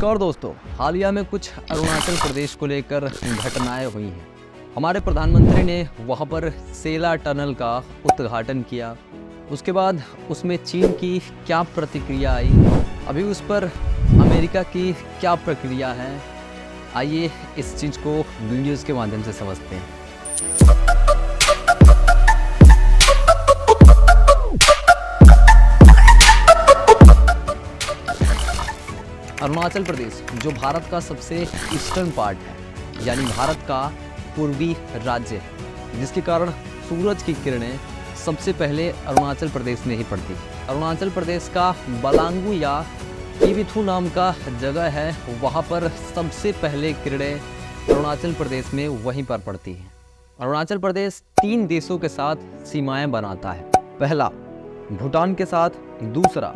नमस्कार दोस्तों, हालिया में कुछ अरुणाचल प्रदेश को लेकर घटनाएं हुई हैं। हमारे प्रधानमंत्री ने वहां पर सेला टनल का उद्घाटन किया। उसके बाद उसमें चीन की क्या प्रतिक्रिया आई, अभी उस पर अमेरिका की क्या प्रक्रिया है, आइए इस चीज़ को वीडियोज़ के माध्यम से समझते हैं। अरुणाचल प्रदेश जो भारत का सबसे ईस्टर्न पार्ट है, यानी भारत का पूर्वी राज्य है, जिसके कारण सूरज की किरणें सबसे पहले अरुणाचल प्रदेश में ही पड़ती है। अरुणाचल प्रदेश का बलांगू या पीविथू नाम का जगह है, वहाँ पर सबसे पहले किरणें अरुणाचल प्रदेश में वहीं पर पड़ती हैं। अरुणाचल प्रदेश 3 देशों के साथ सीमाएं बनाता है। पहला भूटान के साथ, दूसरा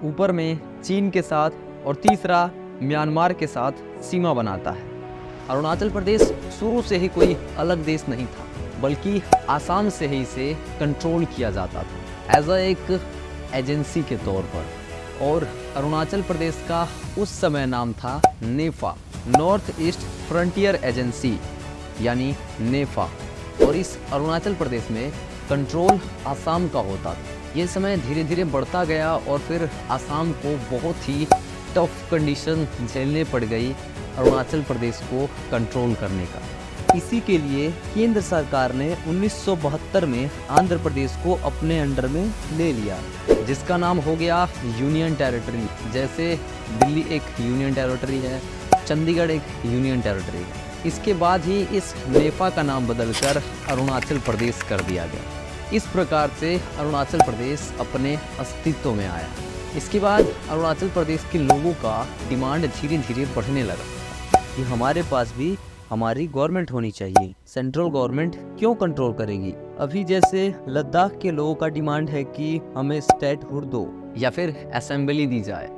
ऊपर में चीन के साथ और तीसरा म्यांमार के साथ सीमा बनाता है। अरुणाचल प्रदेश शुरू से ही कोई अलग देश नहीं था, बल्कि आसाम से ही इसे कंट्रोल किया जाता था एज एक एजेंसी के तौर पर। और अरुणाचल प्रदेश का उस समय नाम था नेफा, नॉर्थ ईस्ट फ्रंटियर एजेंसी, यानी नेफा। और इस अरुणाचल प्रदेश में कंट्रोल आसाम का होता था। ये समय धीरे धीरे बढ़ता गया और फिर आसाम को बहुत ही टफ कंडीशन झेलने पड़ गई अरुणाचल प्रदेश को कंट्रोल करने का। इसी के लिए केंद्र सरकार ने 1972 में आंध्र प्रदेश को अपने अंडर में ले लिया, जिसका नाम हो गया यूनियन टेरिटरी। जैसे दिल्ली एक यूनियन टेरिटरी है, चंडीगढ़ एक यूनियन टेरिटरी है। इसके बाद ही इस नेफा का नाम बदलकर अरुणाचल प्रदेश कर दिया गया। इस प्रकार से अरुणाचल प्रदेश अपने अस्तित्व में आया। इसके बाद अरुणाचल प्रदेश के लोगों का डिमांड धीरे धीरे बढ़ने लगा कि हमारे पास भी हमारी गवर्नमेंट होनी चाहिए। सेंट्रल गवर्नमेंट क्यों कंट्रोल करेगी? अभी जैसे लद्दाख के लोगों का डिमांड है कि हमें स्टेटहुड दो या फिर असेंबली दी जाए।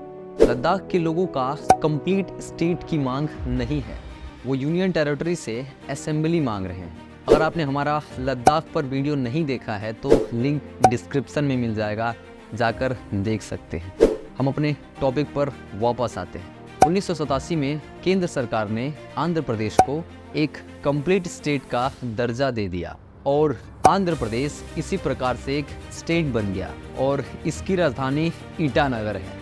लद्दाख के लोगों का कंप्लीट स्टेट की मांग नहीं है, वो यूनियन टेरिटरी से असेंबली मांग रहे हैं। अगर आपने हमारा लद्दाख पर वीडियो नहीं देखा है तो लिंक डिस्क्रिप्शन में मिल जाएगा, जाकर देख सकते हैं। हम अपने टॉपिक पर वापस आते हैं। 1987 में केंद्र सरकार ने आंध्र प्रदेश को एक कंप्लीट स्टेट का दर्जा दे दिया और आंध्र प्रदेश इसी प्रकार से एक स्टेट बन गया और इसकी राजधानी ईटानगर है।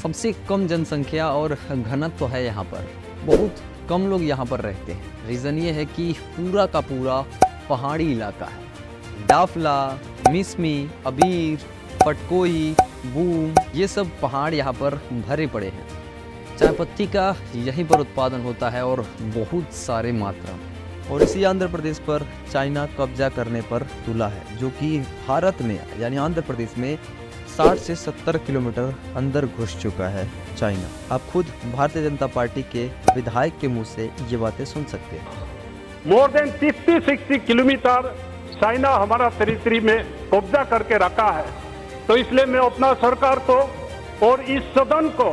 सबसे कम जनसंख्या और घनत्व है यहाँ पर, बहुत कम लोग यहाँ पर रहते हैं। रीज़न ये है कि पूरा का पूरा पहाड़ी इलाका है। डाफला, मिसमी, अबीर, पटकोई, बूम, ये सब पहाड़ यहाँ पर भरे पड़े हैं। चाय पत्ती का यहीं पर उत्पादन होता है और बहुत सारे मात्रा में। और इसी आंध्र प्रदेश पर चाइना कब्जा करने पर तुला है, जो कि भारत में यानी आंध्र प्रदेश में 60 से 70 किलोमीटर अंदर घुस चुका है चाइना। आप खुद भारतीय जनता पार्टी के विधायक के मुंह से ये बातें सुन सकते हैं। मोर देन 50-60 किलोमीटर चाइना हमारा टेरिटरी में कब्जा करके रखा है। तो इसलिए मैं अपना सरकार को और इस सदन को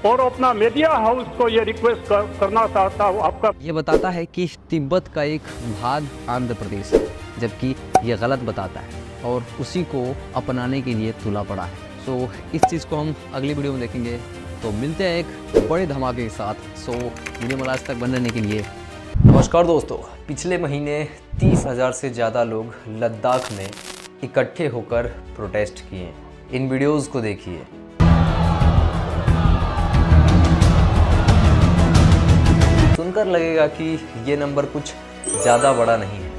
और अपना मीडिया हाउस को ये रिक्वेस्ट करना चाहता हूँ। आपका ये बताता है कि तिब्बत का एक भाग आंध्र प्रदेश है, जबकि ये गलत बताता है और उसी को अपनाने के लिए तुला पड़ा है। सो इस चीज़ को हम अगली वीडियो में देखेंगे। तो मिलते हैं एक बड़े धमाके के साथ। सो वीडियो में लास्ट तक बने रहने के लिए नमस्कार दोस्तों। पिछले महीने 30,000 से ज़्यादा लोग लद्दाख में इकट्ठे होकर प्रोटेस्ट किए। इन वीडियोज़ को देखिए। सुनकर लगेगा कि ये नंबर कुछ ज़्यादा बड़ा नहीं है,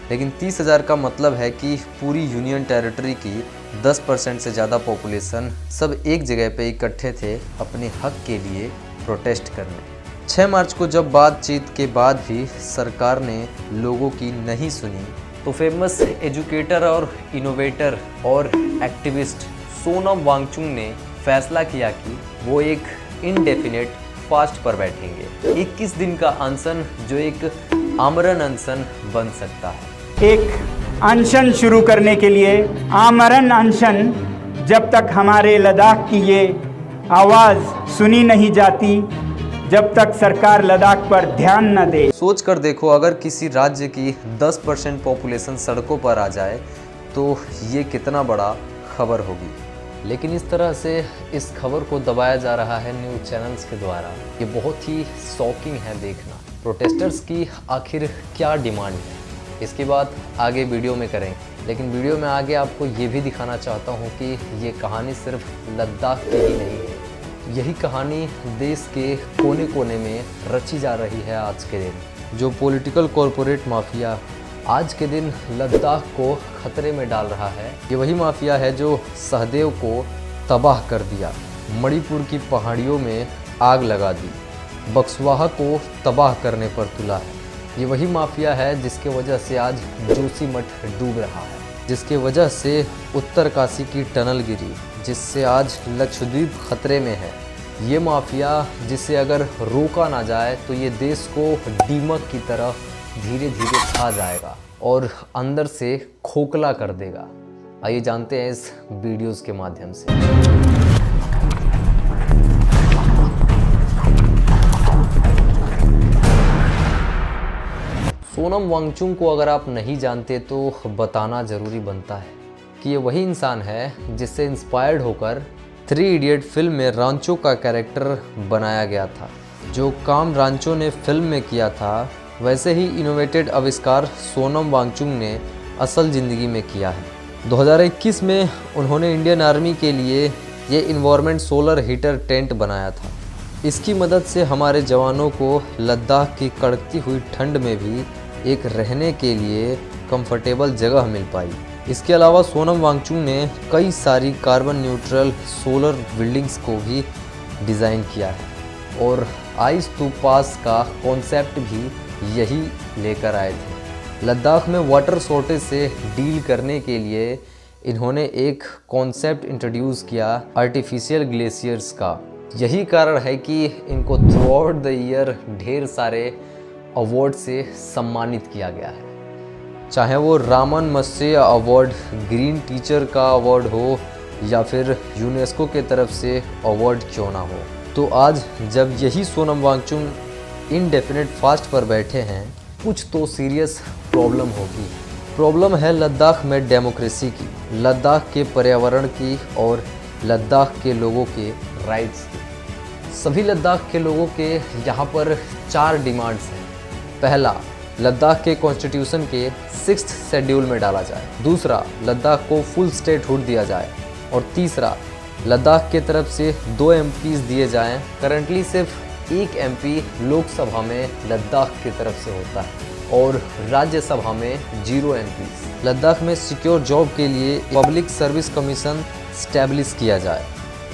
लेकिन 30,000 का मतलब है कि पूरी यूनियन टेरिटरी की 10% से ज़्यादा पॉपुलेशन सब एक जगह पे इकट्ठे थे अपने हक के लिए प्रोटेस्ट करने। 6 मार्च को जब बातचीत के बाद भी सरकार ने लोगों की नहीं सुनी, तो फेमस एजुकेटर और इनोवेटर और एक्टिविस्ट सोनम वांगचुक ने फैसला किया कि वो एक इनडेफिनेट फास्ट पर बैठेंगे। 21 दिन का अनशन जो एक आमरण अनशन बन सकता है। एक अनशन शुरू करने के लिए आमरण अनशन, जब तक हमारे लद्दाख की ये आवाज़ सुनी नहीं जाती, जब तक सरकार लद्दाख पर ध्यान न दे। सोच कर देखो, अगर किसी राज्य की 10% पॉपुलेशन सड़कों पर आ जाए तो ये कितना बड़ा खबर होगी। लेकिन इस तरह से इस खबर को दबाया जा रहा है न्यूज़ चैनल्स के द्वारा, ये बहुत ही शॉकिंग है देखना। प्रोटेस्टर्स की आखिर क्या डिमांड है, इसकी बात आगे वीडियो में करेंगे। लेकिन वीडियो में आगे आपको ये भी दिखाना चाहता हूँ कि ये कहानी सिर्फ लद्दाख की ही नहीं है, यही कहानी देश के कोने कोने में रची जा रही है आज के दिन। जो पॉलिटिकल कॉरपोरेट माफिया आज के दिन लद्दाख को खतरे में डाल रहा है, ये वही माफिया है जो सहदेव को तबाह कर दिया, मणिपुर की पहाड़ियों में आग लगा दी, बक्सवाहा को तबाह करने पर तुला है। ये वही माफिया है जिसके वजह से आज जोशीमठ डूब रहा है, जिसके वजह से उत्तरकाशी की टनल गिरी, जिससे आज लक्षद्वीप खतरे में है। ये माफिया जिसे अगर रोका ना जाए तो ये देश को दीमक की तरह धीरे धीरे खा जाएगा और अंदर से खोखला कर देगा। आइए जानते हैं इस वीडियोस के माध्यम से। सोनम वांगचुक को अगर आप नहीं जानते तो बताना ज़रूरी बनता है कि ये वही इंसान है जिससे इंस्पायर्ड होकर 3 इडियट फिल्म में रांचो का कैरेक्टर बनाया गया था। जो काम रांचो ने फिल्म में किया था वैसे ही इनोवेटेड आविष्कार सोनम वांगचुक ने असल ज़िंदगी में किया है। 2021 में उन्होंने इंडियन आर्मी के लिए ये इन्वायरमेंट सोलर हीटर टेंट बनाया था। इसकी मदद से हमारे जवानों को लद्दाख की कड़कती हुई ठंड में भी एक रहने के लिए कंफर्टेबल जगह मिल पाई। इसके अलावा सोनम वांगचुक ने कई सारी कार्बन न्यूट्रल सोलर बिल्डिंग्स को भी डिज़ाइन किया है और आइस टू पास का कॉन्सेप्ट भी यही लेकर आए थे। लद्दाख में वाटर शॉर्टेज से डील करने के लिए इन्होंने एक कॉन्सेप्ट इंट्रोड्यूस किया आर्टिफिशियल ग्लेशियर्स का। यही कारण है कि इनको थ्रू आउट द ईयर ढेर सारे अवार्ड से सम्मानित किया गया है, चाहे वो रामन मत्स्य अवार्ड, ग्रीन टीचर का अवार्ड हो या फिर यूनेस्को के तरफ से अवार्ड क्यों ना हो। तो आज जब यही सोनम वांगचुक इनडेफिनेट फास्ट पर बैठे हैं, कुछ तो सीरियस प्रॉब्लम होगी। प्रॉब्लम है लद्दाख में डेमोक्रेसी की, लद्दाख के पर्यावरण की और लद्दाख के लोगों के राइट्स की। सभी लद्दाख के लोगों के यहाँ पर 4 डिमांड्स हैं। पहला, लद्दाख के कॉन्स्टिट्यूशन के 6th शेड्यूल में डाला जाए। दूसरा, लद्दाख को फुल स्टेटहुड दिया जाए। और तीसरा, लद्दाख के तरफ से 2 MPs दिए जाएं। करंटली सिर्फ 1 MP लोकसभा में लद्दाख की तरफ से होता है और राज्यसभा में 0 MPs। लद्दाख में सिक्योर जॉब के लिए पब्लिक सर्विस कमीशन स्टैब्लिश किया जाए।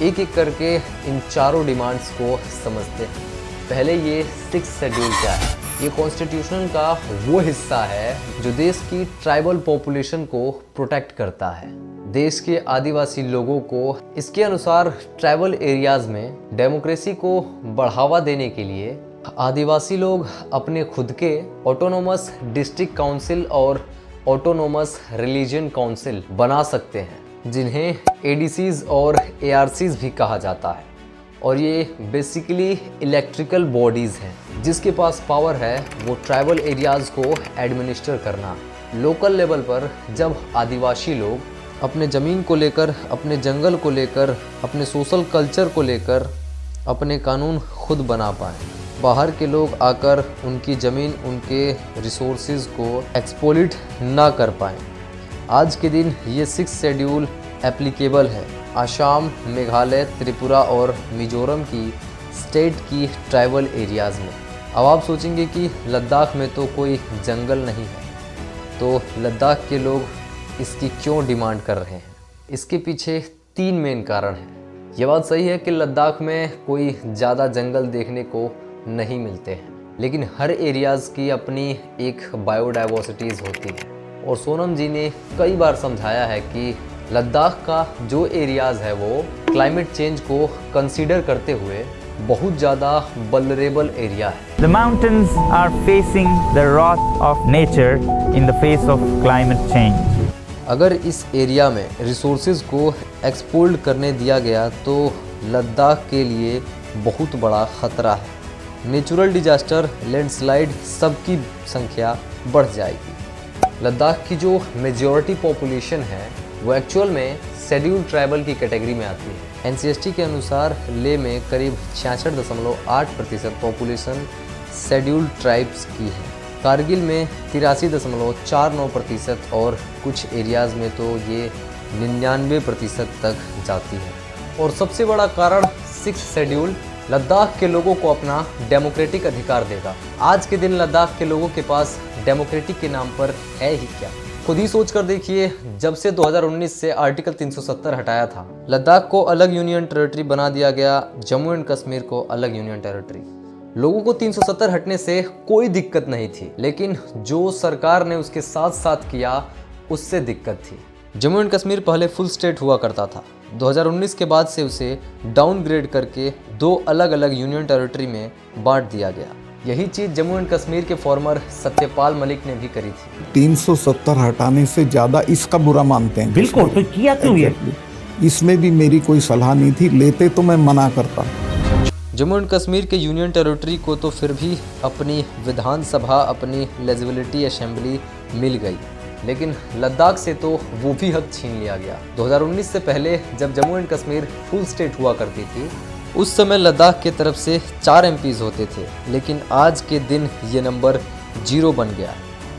एक एक करके इन चारों डिमांड्स को समझते हैं। पहले ये 6th शेड्यूल क्या है? ये कॉन्स्टिट्यूशन का वो हिस्सा है जो देश की ट्राइबल पॉपुलेशन को प्रोटेक्ट करता है, देश के आदिवासी लोगों को। इसके अनुसार ट्राइबल एरियाज में डेमोक्रेसी को बढ़ावा देने के लिए आदिवासी लोग अपने खुद के ऑटोनोमस डिस्ट्रिक्ट काउंसिल और ऑटोनोमस रिलीजन काउंसिल बना सकते हैं, जिन्हें ADCs और ARCs भी कहा जाता है। और ये बेसिकली इलेक्ट्रिकल बॉडीज़ हैं जिसके पास पावर है वो ट्राइबल एरियाज़ को एडमिनिस्टर करना। लोकल लेवल पर जब आदिवासी लोग अपने ज़मीन को लेकर, अपने जंगल को लेकर, अपने सोशल कल्चर को लेकर अपने कानून खुद बना पाएँ, बाहर के लोग आकर उनकी ज़मीन, उनके रिसोर्सेज को एक्सप्लॉइट ना कर पाएँ। आज के दिन ये 6th शेड्यूल एप्लीकेबल है आसाम, मेघालय, त्रिपुरा और मिजोरम की स्टेट की ट्राइबल एरियाज़ में। अब आप सोचेंगे कि लद्दाख में तो कोई जंगल नहीं है, तो लद्दाख के लोग इसकी क्यों डिमांड कर रहे हैं? इसके पीछे 3 मेन कारण हैं। ये बात सही है कि लद्दाख में कोई ज़्यादा जंगल देखने को नहीं मिलते हैं, लेकिन हर एरियाज़ की अपनी एक बायोडाइवर्सिटीज़ होती है। और सोनम जी ने कई बार समझाया है कि लद्दाख का जो एरियाज़ है वो क्लाइमेट चेंज को कंसीडर करते हुए बहुत ज़्यादा वल्नरेबल एरिया है। The mountains are facing the wrath of nature in the face of climate change. अगर इस एरिया में रिसोर्सेज को एक्सपोर्ट करने दिया गया तो लद्दाख के लिए बहुत बड़ा ख़तरा है। नेचुरल डिजास्टर, लैंडस्लाइड, सबकी संख्या बढ़ जाएगी। लद्दाख की जो मेजॉरिटी पॉपुलेशन है वो एक्चुअल में शेड्यूल ट्राइबल की कैटेगरी में आती है। NCST के अनुसार लेह में करीब 66.8% पॉपुलेशन शेड्यूल ट्राइब्स की है। कारगिल में 83.49% और कुछ एरियाज़ में तो ये 99% तक जाती है। और सबसे बड़ा कारण 6 शेड्यूल लद्दाख के लोगों को अपना डेमोक्रेटिक अधिकार देगा। आज के दिन लद्दाख के लोगों के पास डेमोक्रेटिक के नाम पर है ही क्या। खुद ही सोच कर देखिए, जब से 2019 से आर्टिकल 370 हटाया था, लद्दाख को अलग यूनियन टेरिटरी बना दिया गया, जम्मू एंड कश्मीर को अलग यूनियन टेरिटरी। लोगों को 370 हटने से कोई दिक्कत नहीं थी, लेकिन जो सरकार ने उसके साथ साथ किया उससे दिक्कत थी। जम्मू एंड कश्मीर पहले फुल स्टेट हुआ करता था। 2019 के बाद से उसे डाउनग्रेड करके 2 अलग अलग यूनियन टेरिटरी में बांट दिया गया। यही चीज़ जम्मू एंड कश्मीर के फॉर्मर सत्यपाल मलिक ने भी करी थी। 370 हटाने से ज़्यादा इसका बुरा मानते हैं। बिल्कुल, तो किया क्यों ये? इसमें भी मेरी कोई सलाह नहीं थी, लेते तो मैं मना करता। जम्मू एंड कश्मीर के यूनियन टेरिटरी को तो फिर भी अपनी विधानसभा, अपनी लेजिस्लेटिव असेंबली मिल गई, लेकिन लद्दाख से तो वो भी हक छीन लिया गया। 2019 से पहले जब Jammu and Kashmir full state हुआ करती थी, उस समय लद्दाख के तरफ से 4 MPs होते थे, लेकिन आज के दिन ये नंबर 0 बन गया।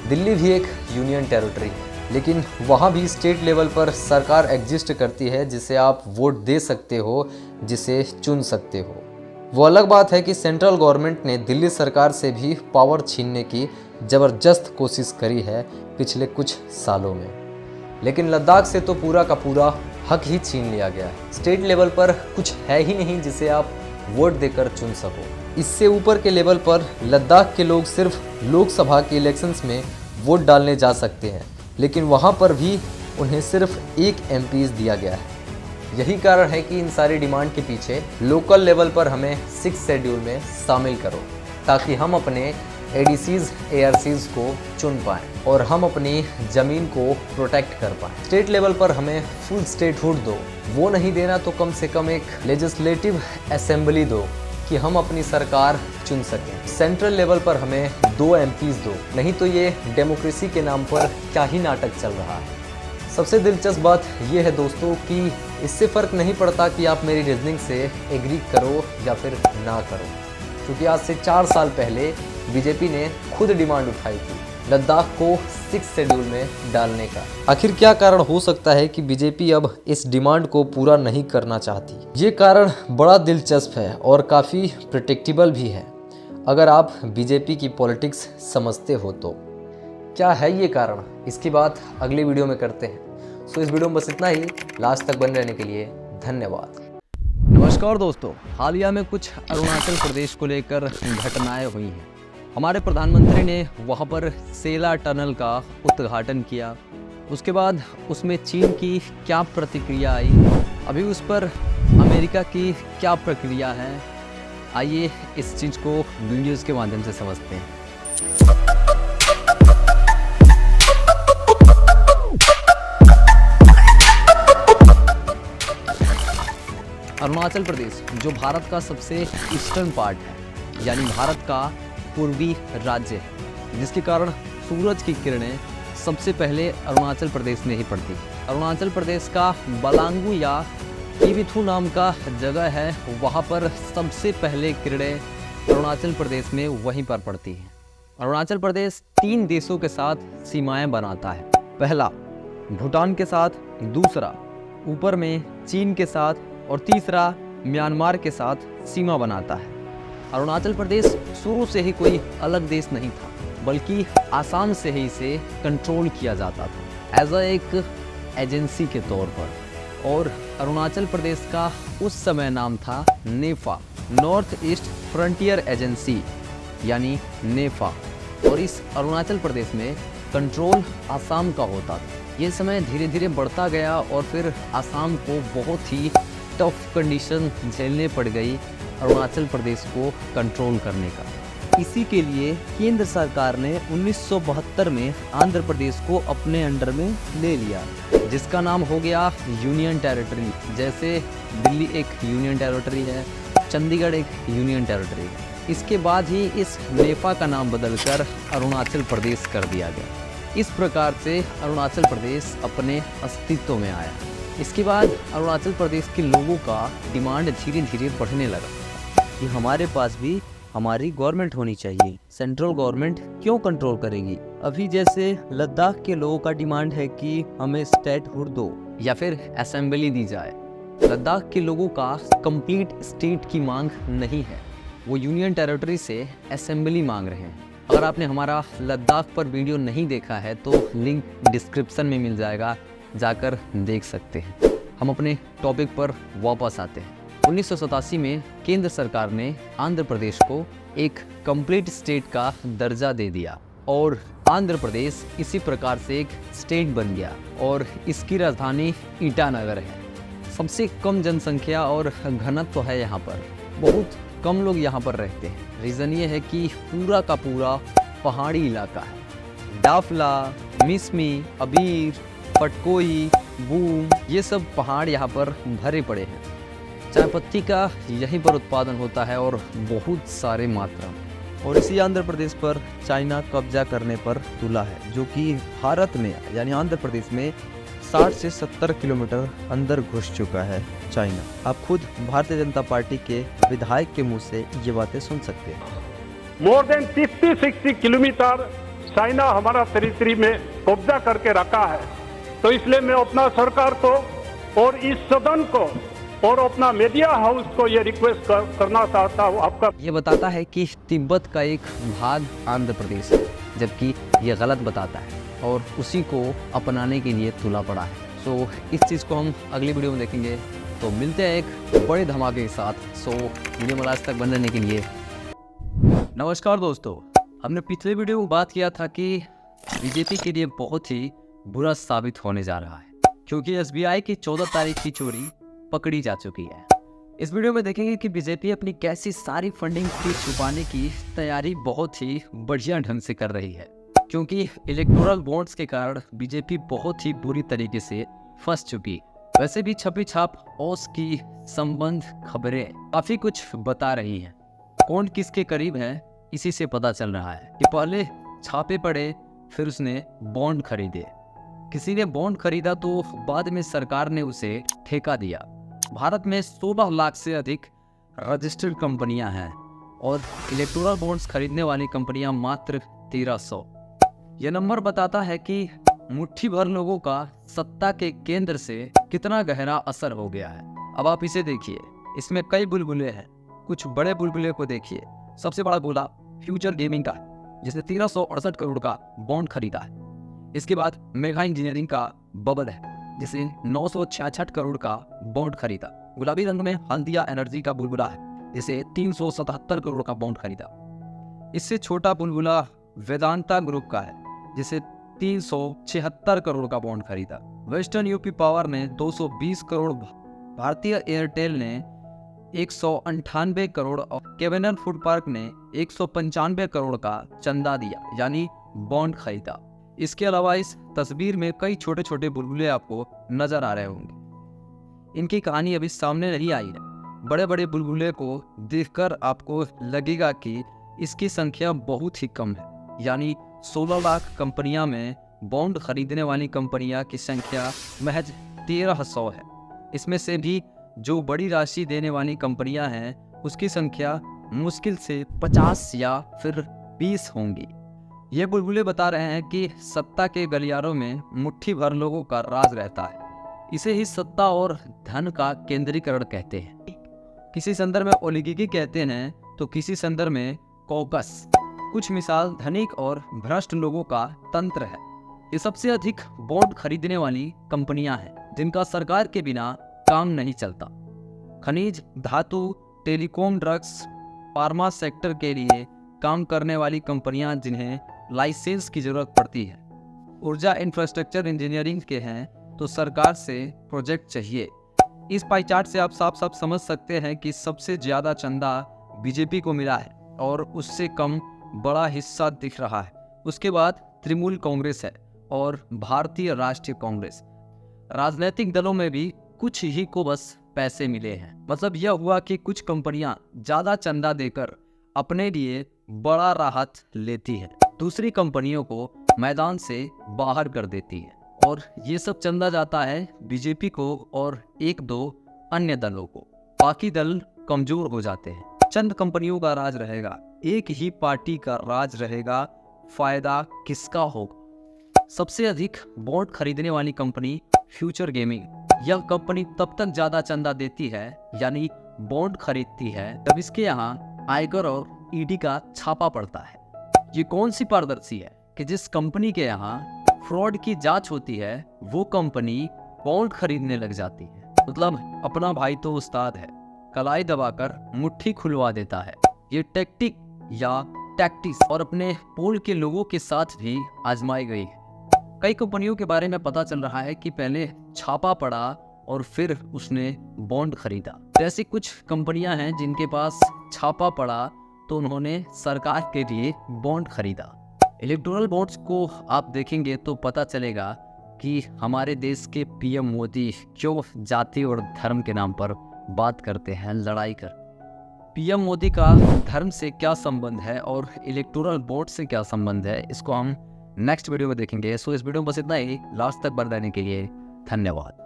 दिल्ली भी एक यूनियन टेरिटरी है, लेकिन वहाँ भी स्टेट लेवल पर सरकार एग्जिस्ट करती है, जिसे आप वोट दे सकते हो, जिसे चुन सकते हो। वो अलग बात है कि सेंट्रल गवर्नमेंट ने दिल्ली सरकार से भी पावर छीनने की ज़बरदस्त कोशिश करी है पिछले कुछ सालों में, लेकिन लद्दाख से तो पूरा का पूरा हक ही छीन लिया गया है। स्टेट लेवल पर कुछ है ही नहीं जिसे आप वोट देकर चुन सको। इससे ऊपर के लेवल पर लद्दाख के लोग सिर्फ लोकसभा के इलेक्शंस में वोट डालने जा सकते हैं, लेकिन वहाँ पर भी उन्हें सिर्फ 1 MPs दिया गया है। यही कारण है कि इन सारी डिमांड के पीछे लोकल लेवल पर हमें 6 शेड्यूल में शामिल करो, ताकि हम अपने ADCs, ARCs को चुन पाएँ और हम अपनी ज़मीन को प्रोटेक्ट कर पाएँ। स्टेट लेवल पर हमें फुल स्टेटहुड दो, वो नहीं देना तो कम से कम एक लेजिस्लेटिव असेंबली दो कि हम अपनी सरकार चुन सकें। सेंट्रल लेवल पर हमें 2 MPs दो, नहीं तो ये डेमोक्रेसी के नाम पर क्या ही नाटक चल रहा है। सबसे दिलचस्प बात यह है दोस्तों कि इससे फ़र्क नहीं पड़ता कि आप मेरी रीजनिंग से एग्री करो या फिर ना करो, क्योंकि आज से 4 साल पहले बीजेपी ने खुद डिमांड उठाई थी लद्दाख को 6 शेड्यूल में डालने का। आखिर क्या कारण हो सकता है कि बीजेपी अब इस डिमांड को पूरा नहीं करना चाहती? ये कारण बड़ा दिलचस्प है और काफ़ी प्रेडिक्टेबल भी है, अगर आप बीजेपी की पॉलिटिक्स समझते हो तो। क्या है ये कारण, इसकी बात अगली वीडियो में करते हैं। सो इस वीडियो में बस इतना ही। लास्ट तक बने रहने के लिए धन्यवाद। नमस्कार दोस्तों, हालिया में कुछ अरुणाचल प्रदेश को लेकर घटनाएं हुई हैं। हमारे प्रधानमंत्री ने वहां पर सेला टनल का उद्घाटन किया, उसके बाद उसमें चीन की क्या प्रतिक्रिया आई, अभी उस पर अमेरिका की क्या प्रक्रिया है, आइए इस चीज़ को वीडियोज़ के माध्यम से समझते हैं। अरुणाचल प्रदेश जो भारत का सबसे ईस्टर्न पार्ट है, यानी भारत का पूर्वी राज्य है, जिसके कारण सूरज की किरणें सबसे पहले अरुणाचल प्रदेश में ही पड़ती है। अरुणाचल प्रदेश का बलांगू या टीविथू नाम का जगह है, वहाँ पर सबसे पहले किरणें अरुणाचल प्रदेश में वहीं पर पड़ती हैं। अरुणाचल प्रदेश 3 देशों के साथ सीमाएं बनाता है। पहला भूटान के साथ, दूसरा ऊपर में चीन के साथ और तीसरा म्यांमार के साथ सीमा बनाता है। अरुणाचल प्रदेश शुरू से ही कोई अलग देश नहीं था, बल्कि आसाम से ही इसे कंट्रोल किया जाता था एज एक एजेंसी के तौर पर। और अरुणाचल प्रदेश का उस समय नाम था नेफा, नॉर्थ ईस्ट फ्रंटियर एजेंसी यानी नेफा। और इस अरुणाचल प्रदेश में कंट्रोल आसाम का होता था। ये समय धीरे धीरे बढ़ता गया और फिर आसाम को बहुत ही टफ कंडीशन झेलने पड़ गई अरुणाचल प्रदेश को कंट्रोल करने का। इसी के लिए केंद्र सरकार ने 1972 में आंध्र प्रदेश को अपने अंडर में ले लिया, जिसका नाम हो गया यूनियन टेरिटरी। जैसे दिल्ली एक यूनियन टेरिटरी है, चंडीगढ़ एक यूनियन टेरिटरी है। इसके बाद ही इस नेफा का नाम बदलकर अरुणाचल प्रदेश कर दिया गया। इस प्रकार से अरुणाचल प्रदेश अपने अस्तित्व में आया। इसके बाद अरुणाचल प्रदेश के लोगों का डिमांड धीरे धीरे बढ़ने लगा कि हमारे पास भी हमारी गवर्नमेंट होनी चाहिए, सेंट्रल गवर्नमेंट क्यों कंट्रोल करेगी। अभी जैसे लद्दाख के लोगों का डिमांड है कि हमें स्टेटहुड दो या फिर असेंबली दी जाए। लद्दाख के लोगों का कंप्लीट स्टेट की मांग नहीं है, वो यूनियन टेरिटरी से असेंबली मांग रहे हैं। अगर आपने हमारा लद्दाख पर वीडियो नहीं देखा है तो लिंक डिस्क्रिप्शन में मिल जाएगा, जाकर देख सकते हैं। हम अपने टॉपिक पर वापस आते हैं। 1987 में केंद्र सरकार ने आंध्र प्रदेश को एक कंप्लीट स्टेट का दर्जा दे दिया और आंध्र प्रदेश इसी प्रकार से एक स्टेट बन गया और इसकी राजधानी ईटानगर है। सबसे कम जनसंख्या और घनत्व है यहाँ पर, बहुत कम लोग यहाँ पर रहते हैं। रीज़न ये है कि पूरा का पूरा पहाड़ी इलाका है। डाफला, मिसमी, अबीर, पटकोई, बूम, ये सब पहाड़ यहाँ पर भरे पड़े हैं। चाय पत्ती का यहीं पर उत्पादन होता है और बहुत सारे मात्रा में। और इसी आंध्र प्रदेश पर चाइना कब्जा करने पर तुला है, जो कि भारत में यानी आंध्र प्रदेश में 60 से 70 किलोमीटर अंदर घुस चुका है चाइना। आप खुद भारतीय जनता पार्टी के विधायक के मुंह से ये बातें सुन सकते हैं। मोर देन 50-60 किलोमीटर चाइना हमारा टेरिटरी में कब्जा करके रखा है। तो इसलिए मैं अपना सरकार को और इस सदन को और अपना मीडिया हाउस को ये रिक्वेस्ट करना चाहता हूँ आपका। ये बताता है कि तिब्बत का एक भाग आंध्र प्रदेश है, जबकि ये गलत बताता है और उसी को अपनाने के लिए तुला पड़ा है। सो इस चीज़ को हम अगली वीडियो में देखेंगे। तो मिलते हैं एक बड़े धमाके के साथ। सो वीडियो में लास्ट तक बने रहने के लिए नमस्कार दोस्तों। हमने पिछले वीडियो में बात किया था कि बीजेपी के लिए बहुत ही बुरा साबित होने जा रहा है, क्योंकि एसबीआई की 14 तारीख की चोरी पकड़ी जा चुकी है। इस वीडियो में देखेंगे कि बीजेपी अपनी कैसी सारी फंडिंग की छुपाने की तैयारी बहुत ही बढ़िया ढंग से कर रही है, क्योंकि इलेक्टोरल बॉन्ड्स के कारण बीजेपी बहुत ही बुरी तरीके से फंस चुकी। वैसे भी छपी छाप ओस की संबंध खबरें काफी कुछ बता रही हैं। कौन किसके करीब है इसी से पता चल रहा है कि पहले छापे पड़े, फिर उसने बॉन्ड खरीदे। किसी ने बॉन्ड खरीदा तो बाद में सरकार ने उसे ठेका दिया। भारत में 16 लाख से अधिक रजिस्टर्ड कंपनियां हैं और इलेक्टोरल बॉन्ड्स खरीदने वाली कंपनियां मात्र 1300। यह नंबर बताता है कि मुट्ठी भर लोगों का सत्ता के केंद्र से कितना गहरा असर हो गया है। अब आप इसे देखिए, इसमें कई बुलबुले हैं। कुछ बड़े बुलबुले को देखिए। सबसे बड़ा बुलबुला फ्यूचर गेमिंग का, जिसने 1368 करोड़ का बॉन्ड खरीदा है। इसके बाद मेगा इंजीनियरिंग का बबल है, जिसे 966 करोड़ का बॉन्ड खरीदा। गुलाबी रंग में हल्दिया एनर्जी का बुलबुला है, जिसे 377 करोड़ का बॉन्ड खरीदा। इससे छोटा बुलबुला वेदांता ग्रुप का है, जिसे 376 करोड़ का बॉन्ड खरीदा। वेस्टर्न यूपी पावर ने 220 करोड़, भारतीय एयरटेल ने 198 करोड़ और केवेनर फूड पार्क ने 195 करोड़ का चंदा दिया, यानी बॉन्ड खरीदा। इसके अलावा इस तस्वीर में कई छोटे छोटे बुलबुले आपको नजर आ रहे होंगे। इनकी कहानी अभी सामने नहीं आई है। बड़े बड़े बुलबुले को देखकर आपको लगेगा कि इसकी संख्या बहुत ही कम है, यानी 16 लाख कंपनियां में बॉन्ड खरीदने वाली कंपनियां की संख्या महज 1300 है। इसमें से भी जो बड़ी राशि देने वाली कंपनियां हैं उसकी संख्या मुश्किल से 50 या फिर 20 होंगी। ये बुलबुले बता रहे हैं कि सत्ता के गलियारों में मुट्ठी भर लोगों का राज रहता है। इसे ही सत्ता और धन का केंद्रीकरण कहते हैं। किसी संदर्भ में ओलिगार्की कहते हैं तो किसी संदर्भ में कॉकस। कुछ मिसाल धनिक और भ्रष्ट लोगों का तंत्र है। ये सबसे अधिक बॉन्ड खरीदने वाली कंपनियां हैं, जिनका सरकार के बिना काम नहीं चलता। खनिज, धातु, टेलीकॉम, ड्रग्स, फार्मा सेक्टर के लिए काम करने वाली कंपनियां जिन्हें लाइसेंस की जरूरत पड़ती है। ऊर्जा इंफ्रास्ट्रक्चर इंजीनियरिंग के हैं तो सरकार से प्रोजेक्ट चाहिए। इस पाई चार्ट से आप साफ साफ समझ सकते हैं कि सबसे ज़्यादा चंदा बीजेपी को मिला है और उससे कम बड़ा हिस्सा दिख रहा है। उसके बाद तृणमूल कांग्रेस है और भारतीय राष्ट्रीय कांग्रेस। राजनीतिक दलों में भी कुछ ही को बस पैसे मिले हैं। मतलब यह हुआ कि कुछ कंपनियां ज़्यादा चंदा देकर अपने लिए बड़ा राहत लेती है, दूसरी कंपनियों को मैदान से बाहर कर देती है। और ये सब चंदा जाता है बीजेपी को और एक दो अन्य दलों को। बाकी दल कमजोर हो जाते हैं। चंद कंपनियों का राज रहेगा, एक ही पार्टी का राज रहेगा। फायदा किसका होगा? सबसे अधिक बॉन्ड खरीदने वाली कंपनी फ्यूचर गेमिंग। यह कंपनी तब तक ज्यादा चंदा देती है यानी बॉन्ड खरीदती है जब इसके यहाँ आयकर और ईडी का छापा पड़ता है। ये कौन सी पारदर्शी है कि जिस कंपनी के यहाँ फ्रॉड की जांच होती है वो कंपनी बॉन्ड खरीदने लग जाती है। मतलब अपना भाई तो उस्ताद है, कलाई दबाकर मुट्ठी खुलवा देता है। ये टैक्टिक या टैक्टिस और अपने पोल के लोगों के साथ भी आजमाई गई है। कई कंपनियों के बारे में पता चल रहा है कि पहले छापा पड़ा और फिर उसने बॉन्ड खरीदा। ऐसी कुछ कंपनियां हैं जिनके पास छापा पड़ा तो उन्होंने सरकार के लिए बॉन्ड खरीदा। इलेक्टोरल बॉन्ड्स को आप देखेंगे तो पता चलेगा कि हमारे देश के पीएम मोदी क्यों जाति और धर्म के नाम पर बात करते हैं, लड़ाई कर। पीएम मोदी का धर्म से क्या संबंध है और इलेक्टोरल बॉन्ड से क्या संबंध है, इसको हम नेक्स्ट वीडियो में देखेंगे। सो इस वीडियो में बस इतना ही। लास्ट तक बने रहने के लिए धन्यवाद।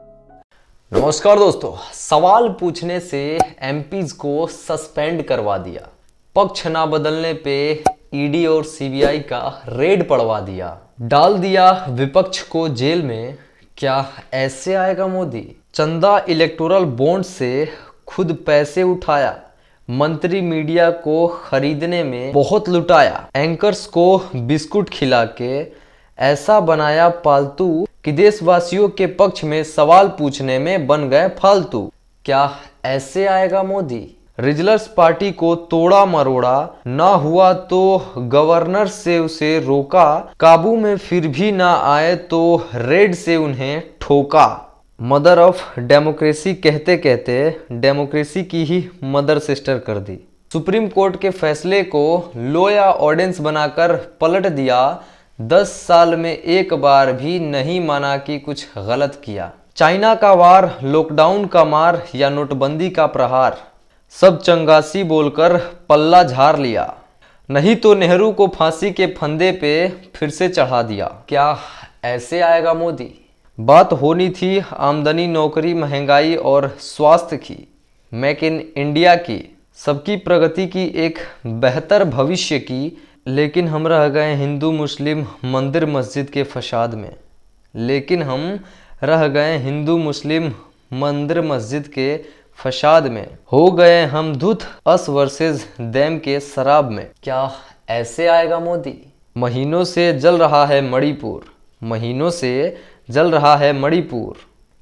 नमस्कार दोस्तों, सवाल पूछने से एमपीज को सस्पेंड करवा दिया, पक्ष ना बदलने पे ईडी और सीबीआई का रेड पड़वा दिया, डाल दिया विपक्ष को जेल में। क्या ऐसे आएगा मोदी? चंदा इलेक्टोरल बॉन्ड से खुद पैसे उठाया, मंत्री मीडिया को खरीदने में बहुत लुटाया, एंकर्स को बिस्कुट खिला के ऐसा बनाया पालतू कि देशवासियों के पक्ष में सवाल पूछने में बन गए फालतू। क्या ऐसे आएगा मोदी? रिजलर्स पार्टी को तोड़ा मरोड़ा, ना हुआ तो गवर्नर से उसे रोका, काबू में फिर भी ना आए तो रेड से उन्हें ठोका। मदर ऑफ डेमोक्रेसी कहते कहते डेमोक्रेसी की ही मदर सिस्टर कर दी। सुप्रीम कोर्ट के फैसले को लॉ या ऑर्डिनेंस बनाकर पलट दिया, 10 साल में एक बार भी नहीं माना कि कुछ गलत किया। चाइना का वार, लॉकडाउन का मार या नोटबंदी का प्रहार, सब चंगासी बोलकर पल्ला झाड़ लिया, नहीं तो नेहरू को फांसी के फंदे पे फिर से चढ़ा दिया। क्या ऐसे आएगा मोदी? बात होनी थी आमदनी, नौकरी, महंगाई और स्वास्थ्य की, मेक इन इंडिया की, सबकी प्रगति की, एक बेहतर भविष्य की, लेकिन हम रह गए हिंदू मुस्लिम मंदिर मस्जिद के फसाद में। लेकिन हम रह गए हिंदू मुस्लिम मंदिर मस्जिद के फसाद में। हो गए हम धुत अस वर्सेस देम के शराब में। क्या ऐसे आएगा मोदी? महीनों से जल रहा है मणिपुर, महीनों से जल रहा है मणिपुर,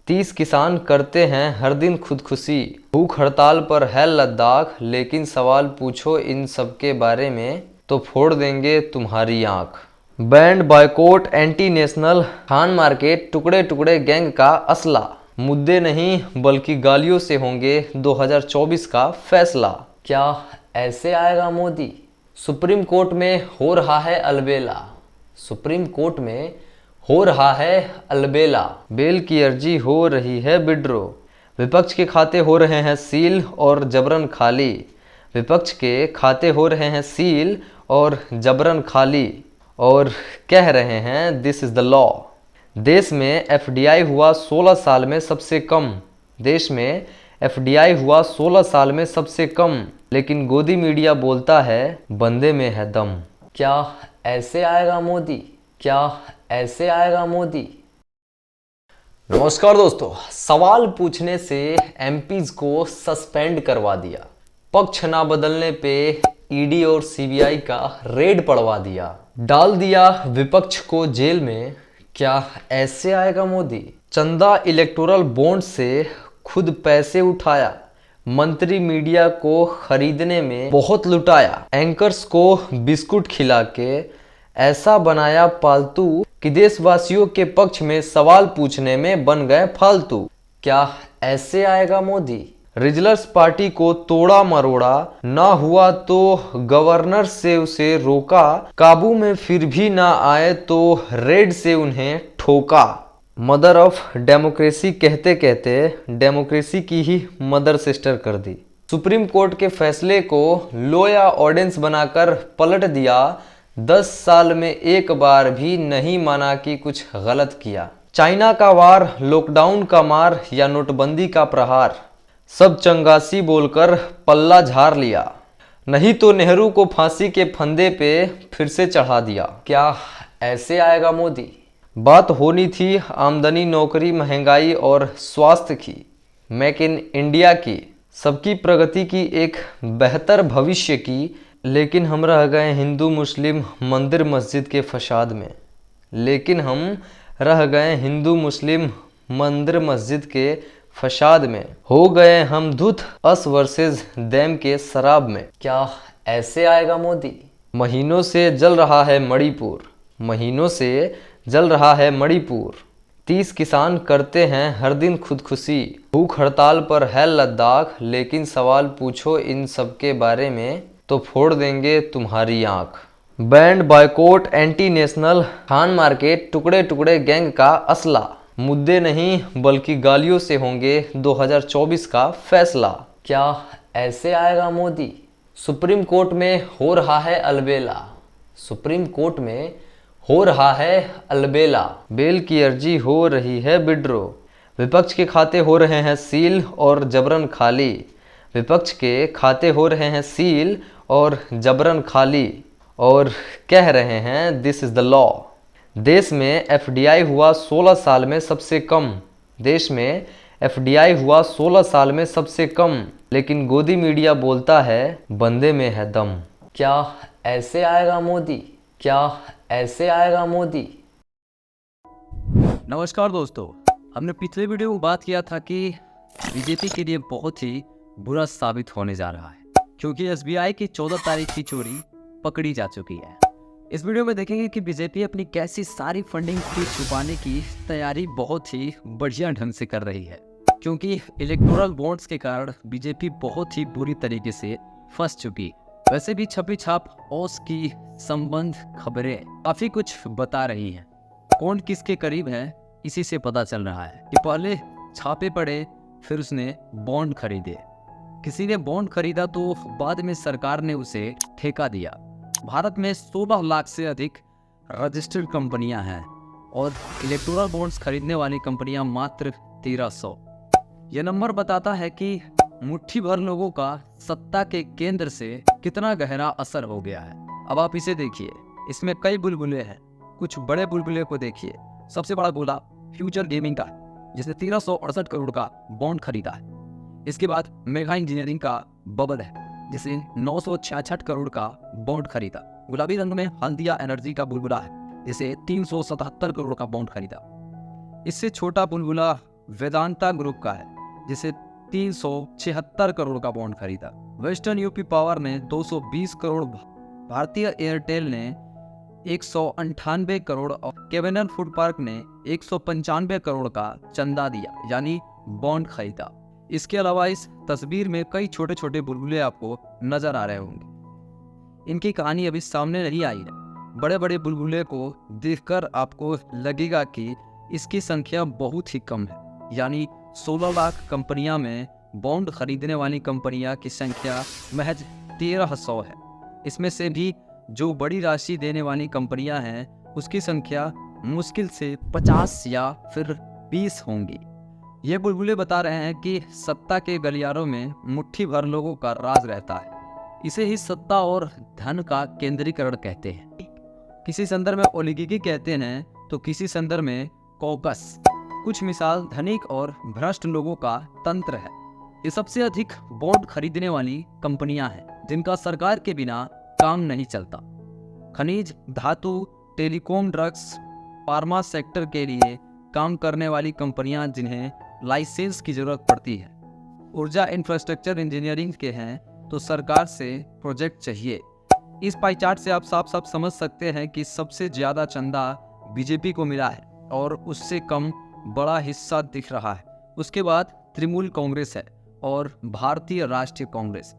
30 किसान करते हैं हर दिन खुदकुशी, भूख हड़ताल पर है लद्दाख, लेकिन सवाल पूछो इन सब के बारे में तो फोड़ देंगे तुम्हारी आंख। Band, boycott, anti national, Khan market, टुकड़े टुकड़े गैंग का असला, मुद्दे नहीं बल्कि गालियों से होंगे 2024 का फैसला। क्या ऐसे आएगा मोदी? सुप्रीम कोर्ट में हो रहा है अलबेला, सुप्रीम कोर्ट में हो रहा है अलबेला, बेल की अर्जी हो रही है विड्रॉ, विपक्ष के खाते हो रहे हैं सील और जबरन खाली, विपक्ष के खाते हो रहे हैं सील और जबरन खाली, और कह रहे हैं दिस इज द लॉ। देश में एफडीआई हुआ 16 साल में सबसे कम, देश में एफडीआई हुआ 16 साल में सबसे कम, लेकिन गोदी मीडिया बोलता है बंदे में है दम। क्या ऐसे आएगा मोदी? क्या ऐसे आएगा मोदी? नमस्कार दोस्तों, सवाल पूछने से एमपीज को सस्पेंड करवा दिया, पक्ष ना बदलने पे ईडी और सीबीआई का रेड पड़वा दिया, डाल दिया विपक्ष को जेल में। क्या ऐसे आएगा मोदी? चंदा इलेक्टोरल बॉन्ड से खुद पैसे उठाया, मंत्री मीडिया को खरीदने में बहुत लुटाया, एंकर्स को बिस्कुट खिला के ऐसा बनाया पालतू कि देशवासियों के पक्ष में सवाल पूछने में बन गए फालतू। क्या ऐसे आएगा मोदी? रिजलर्स पार्टी को तोड़ा मरोड़ा, ना हुआ तो गवर्नर से उसे रोका, काबू में फिर भी ना आए तो रेड से उन्हें ठोका। मदर ऑफ डेमोक्रेसी कहते कहते डेमोक्रेसी की ही मदर सिस्टर कर दी। सुप्रीम कोर्ट के फैसले को लॉ या ऑर्डिनेंस बनाकर पलट दिया, 10 साल में एक बार भी नहीं माना कि कुछ गलत किया। चाइना का वार, लॉकडाउन का मार या नोटबंदी का प्रहार, सब चंगासी बोलकर पल्ला झाड़ लिया। नहीं तो नेहरू को फांसी के फंदे पे फिर से चढ़ा दिया। क्या ऐसे आएगा मोदी? बात होनी थी आमदनी, नौकरी, महंगाई और स्वास्थ्य की, मेक इन इंडिया की, सबकी प्रगति की, एक बेहतर भविष्य की। लेकिन हम रह गए हिंदू मुस्लिम मंदिर मस्जिद के फसाद में। लेकिन हम रह गए हिंदू मुस्लिम मंदिर मस्जिद के फसाद में। हो गए हम धुत अस वर्सेस देम के शराब में। क्या ऐसे आएगा मोदी? महीनों से जल रहा है मणिपुर, महीनों से जल रहा है मणिपुर। 30 किसान करते हैं हर दिन खुदकुशी। भूख हड़ताल पर है लद्दाख, लेकिन सवाल पूछो इन सब के बारे में तो फोड़ देंगे तुम्हारी आंख। Band, boycott, anti national, Khan market, टुकड़े टुकड़े गैंग का असला। मुद्दे नहीं बल्कि गालियों से होंगे 2024 का फैसला। क्या ऐसे आएगा मोदी? सुप्रीम कोर्ट में हो रहा है अलबेला, सुप्रीम कोर्ट में हो रहा है अलबेला। बेल की अर्जी हो रही है विड्रॉ। विपक्ष के खाते हो रहे हैं सील और जबरन खाली। विपक्ष के खाते हो रहे हैं सील और जबरन खाली, और कह रहे हैं दिस इज द लॉ। देश में एफडीआई हुआ 16 साल में सबसे कम। देश में एफडीआई हुआ 16 साल में सबसे कम, लेकिन गोदी मीडिया बोलता है बंदे में है दम। क्या ऐसे आएगा मोदी? क्या ऐसे आएगा मोदी? नमस्कार दोस्तों, हमने पिछले वीडियो में बात किया था कि बीजेपी के लिए बहुत ही बुरा साबित होने जा रहा है, क्योंकि एसबीआई की 14 तारीख की चोरी पकड़ी जा चुकी है। इस वीडियो में देखेंगे कि बीजेपी अपनी कैसी सारी फंडिंग की छुपाने की तैयारी बहुत ही बढ़िया ढंग से कर रही है, क्योंकि इलेक्टोरल बॉन्ड्स के कारण बीजेपी बहुत ही बुरी तरीके से फंस चुकी। वैसे भी छपी छाप ओस की संबंध खबरें काफी कुछ बता रही हैं। कौन किसके करीब है इसी से पता चल रहा है कि पहले छापे पड़े, फिर उसने बॉन्ड खरीदे। किसी ने बॉन्ड खरीदा तो बाद में सरकार ने उसे ठेका दिया। भारत में 16 लाख से अधिक रजिस्टर्ड कंपनियां हैं और इलेक्टोरल बॉन्ड्स खरीदने वाली कंपनियां मात्र 1300। यह नंबर बताता है कि मुट्ठी भर लोगों का सत्ता के केंद्र से कितना गहरा असर हो गया है। अब आप इसे देखिए, इसमें कई बुलबुले हैं। कुछ बड़े बुलबुले को देखिए। सबसे बड़ा बुलबुला फ्यूचर गेमिंग का, जिसने 1368 करोड़ का बॉन्ड खरीदा है। इसके बाद मेगा इंजीनियरिंग का बबल है, जिसे 966 करोड़ का बॉन्ड खरीदा। गुलाबी रंग में हल्दिया एनर्जी का बुलबुला है, जिसे 377 करोड़ का बॉन्ड खरीदा। इससे छोटा बुलबुला वेदांता ग्रुप का है, जिसे 376 करोड़ का बॉन्ड खरीदा। वेस्टर्न यूपी पावर ने 220 करोड़, भारतीय एयरटेल ने 198 करोड़ और केवेनर फूड पार्क ने 195 करोड़ का चंदा दिया, यानी बॉन्ड खरीदा। इसके अलावा इस तस्वीर में कई छोटे छोटे बुलबुले आपको नजर आ रहे होंगे। इनकी कहानी अभी सामने नहीं आई है। बड़े बड़े बुलबुले को देखकर आपको लगेगा कि इसकी संख्या बहुत ही कम है, यानी 16 लाख कंपनियां में बॉन्ड खरीदने वाली कंपनियां की संख्या महज 1300 है। इसमें से भी जो बड़ी राशि देने वाली कंपनियां हैं उसकी संख्या मुश्किल से 50 या फिर 20 होंगी। ये बुलबुले बता रहे हैं कि सत्ता के गलियारों में मुट्ठी भर लोगों का राज रहता है। इसे ही सत्ता और धन का केंद्रीकरण कहते हैं। किसी संदर्भ में ओलिगार्की कहते हैं तो किसी संदर्भ में कॉकस। कुछ मिसाल धनिक और भ्रष्ट लोगों का तंत्र है। ये सबसे अधिक बॉन्ड खरीदने वाली कंपनियां हैं, जिनका सरकार के बिना काम नहीं चलता। खनिज, धातु, टेलीकॉम, ड्रग्स, फार्मा सेक्टर के लिए काम करने वाली कंपनियां जिन्हें लाइसेंस की जरूरत पड़ती है। ऊर्जा इंफ्रास्ट्रक्चर इंजीनियरिंग के हैं तो सरकार से प्रोजेक्ट चाहिए। इस पाई चार्ट से आप साफ साफ समझ सकते हैं कि सबसे ज़्यादा चंदा बीजेपी को मिला है और उससे कम बड़ा हिस्सा दिख रहा है। उसके बाद तृणमूल कांग्रेस है और भारतीय राष्ट्रीय कांग्रेस।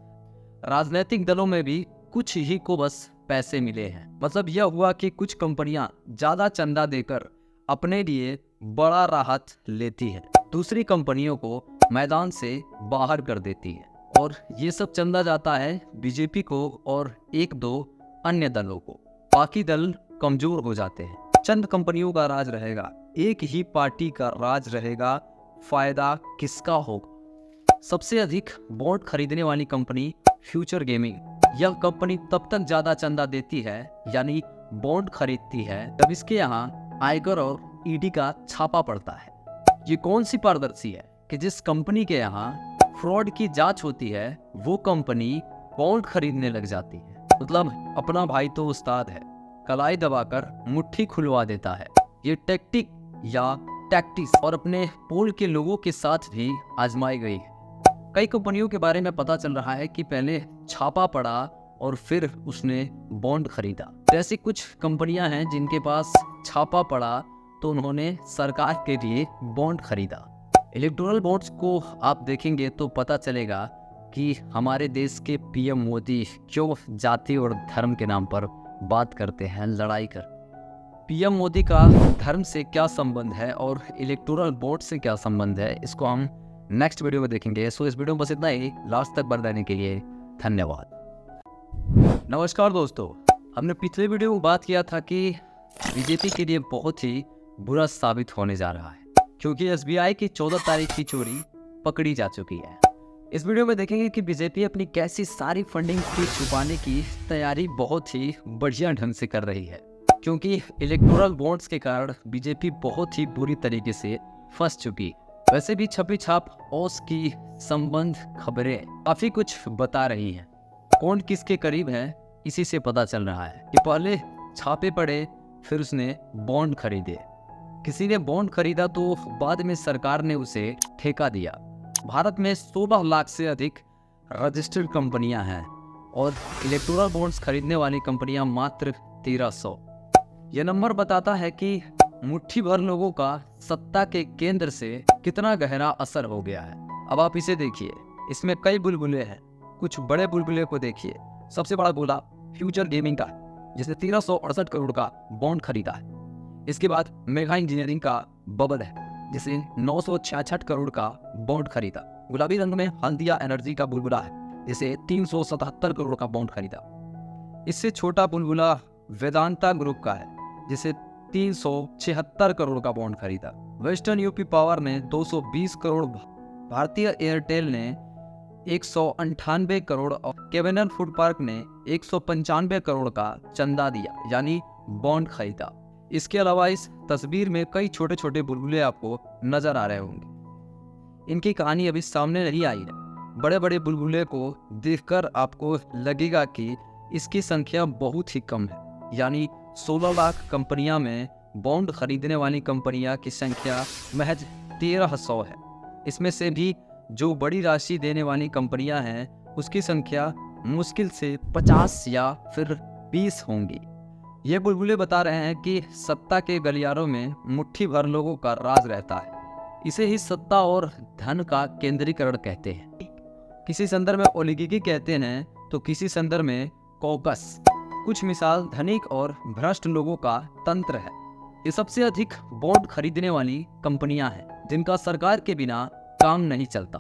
राजनीतिक दलों में भी कुछ ही को बस पैसे मिले हैं। मतलब यह हुआ कि कुछ कंपनियां ज़्यादा चंदा देकर अपने लिए बड़ा राहत लेती है, दूसरी कंपनियों को मैदान से बाहर कर देती है, और ये सब चंदा जाता है बीजेपी को और एक दो अन्य दलों को। बाकी दल कमजोर हो जाते हैं। चंद कंपनियों का राज रहेगा। एक ही पार्टी का राज रहेगा, फायदा किसका होगा। सबसे अधिक बॉन्ड खरीदने वाली कंपनी फ्यूचर गेमिंग। यह कंपनी तब तक ज्यादा चंदा देती है यानी बॉन्ड खरीदती है जब इसके यहाँ आयकर और ईडी का छापा पड़ता है। ये कौन सी पारदर्शी है कि जिस कंपनी के यहाँ फ्रॉड की जांच होती है वो कंपनी बॉन्ड खरीदने लग जाती है। मतलब अपना भाई तो उस्ताद है, कलाई दबाकर मुट्ठी खुलवा देता है। ये टैक्टिक या टैक्टिस और अपने पोल के लोगों के साथ भी आजमाई गई है। कई कंपनियों के बारे में पता चल रहा है कि पहले छापा पड़ा और फिर उसने बॉन्ड खरीदा। ऐसी कुछ कंपनियां हैं जिनके पास छापा पड़ा तो उन्होंने सरकार के लिए बॉन्ड खरीदा। इलेक्टोरल बॉन्ड्स को आप देखेंगे तो पता चलेगा कि हमारे देश के पीएम मोदी क्यों जाति और धर्म के नाम पर बात करते हैं, लड़ाई कर। पीएम मोदी का धर्म से क्या संबंध है और इलेक्टोरल बॉन्ड से क्या संबंध है, इसको हम नेक्स्ट वीडियो में देखेंगे। सो इस वीडियो में बस इतना ही। लास्ट तक बने रहने के लिए धन्यवाद। नमस्कार दोस्तों, हमने पिछले वीडियो में बात किया था कि बीजेपी के लिए बहुत ही बुरा साबित होने जा रहा है क्योंकि एसबीआई की 14 तारीख की चोरी पकड़ी जा चुकी है। इस वीडियो में देखेंगे कि बीजेपी अपनी कैसी सारी फंडिंग की छुपाने की तैयारी बहुत ही बढ़िया ढंग से कर रही है क्योंकि इलेक्टोरल बॉन्ड्स के कारण बीजेपी बहुत ही बुरी तरीके से फंस चुकी। वैसे भी छपी छाप ओस की संबंध खबरें काफी कुछ बता रही हैं। कौन किसके करीब है इसी से पता चल रहा है कि पहले छापे पड़े फिर उसने बॉन्ड खरीदे। किसी ने बॉन्ड खरीदा तो बाद में सरकार ने उसे ठेका दिया। भारत में 16 लाख से अधिक रजिस्टर्ड कंपनियां हैं और इलेक्टोरल बॉन्ड्स खरीदने वाली कंपनियां मात्र 1300। यह नंबर बताता है कि मुट्ठी भर लोगों का सत्ता के केंद्र से कितना गहरा असर हो गया है। अब आप इसे देखिए, इसमें कई बुलबुले हैं। कुछ बड़े बुलबुले को देखिए। सबसे बड़ा बुलबुला फ्यूचर गेमिंग का है जिसने 1368 करोड़ का बॉन्ड खरीदा है। इसके बाद मेगा इंजीनियरिंग का बबल है जिसे 966 करोड़ का बॉन्ड खरीदा। गुलाबी रंग में हल्दिया एनर्जी का बुलबुला है जिसे 377 करोड़ का बॉन्ड खरीदा। इससे छोटा बुलबुला वेदांता ग्रुप का है जिसे 376 करोड़ का बॉन्ड खरीदा। वेस्टर्न यूपी पावर ने 220 करोड़, भारतीय एयरटेल ने 198 करोड़ और केवेनर फूड पार्क ने 195 करोड़ का चंदा दिया यानी बॉन्ड खरीदा। इसके अलावा इस तस्वीर में कई छोटे छोटे बुलबुले आपको नजर आ रहे होंगे। इनकी कहानी अभी सामने नहीं आई है। बड़े बड़े बुलबुले को देखकर आपको लगेगा कि इसकी संख्या बहुत ही कम है, यानी 16 लाख कंपनियां में बॉन्ड खरीदने वाली कंपनियां की संख्या महज 1300 है। इसमें से भी जो बड़ी राशि देने वाली कंपनियां हैं उसकी संख्या मुश्किल से 50 या फिर 20 होंगी। ये बुलबुले बता रहे हैं कि सत्ता के गलियारों में मुट्ठी भर लोगों का राज रहता है। इसे ही सत्ता और धन का केंद्रीकरण कहते हैं। किसी संदर्भ में ओलिगार्की कहते हैं तो किसी संदर्भ में कॉकस। कुछ मिसाल धनिक और भ्रष्ट लोगों का तंत्र है। ये सबसे अधिक बॉन्ड खरीदने वाली कंपनियां हैं जिनका सरकार के बिना काम नहीं चलता।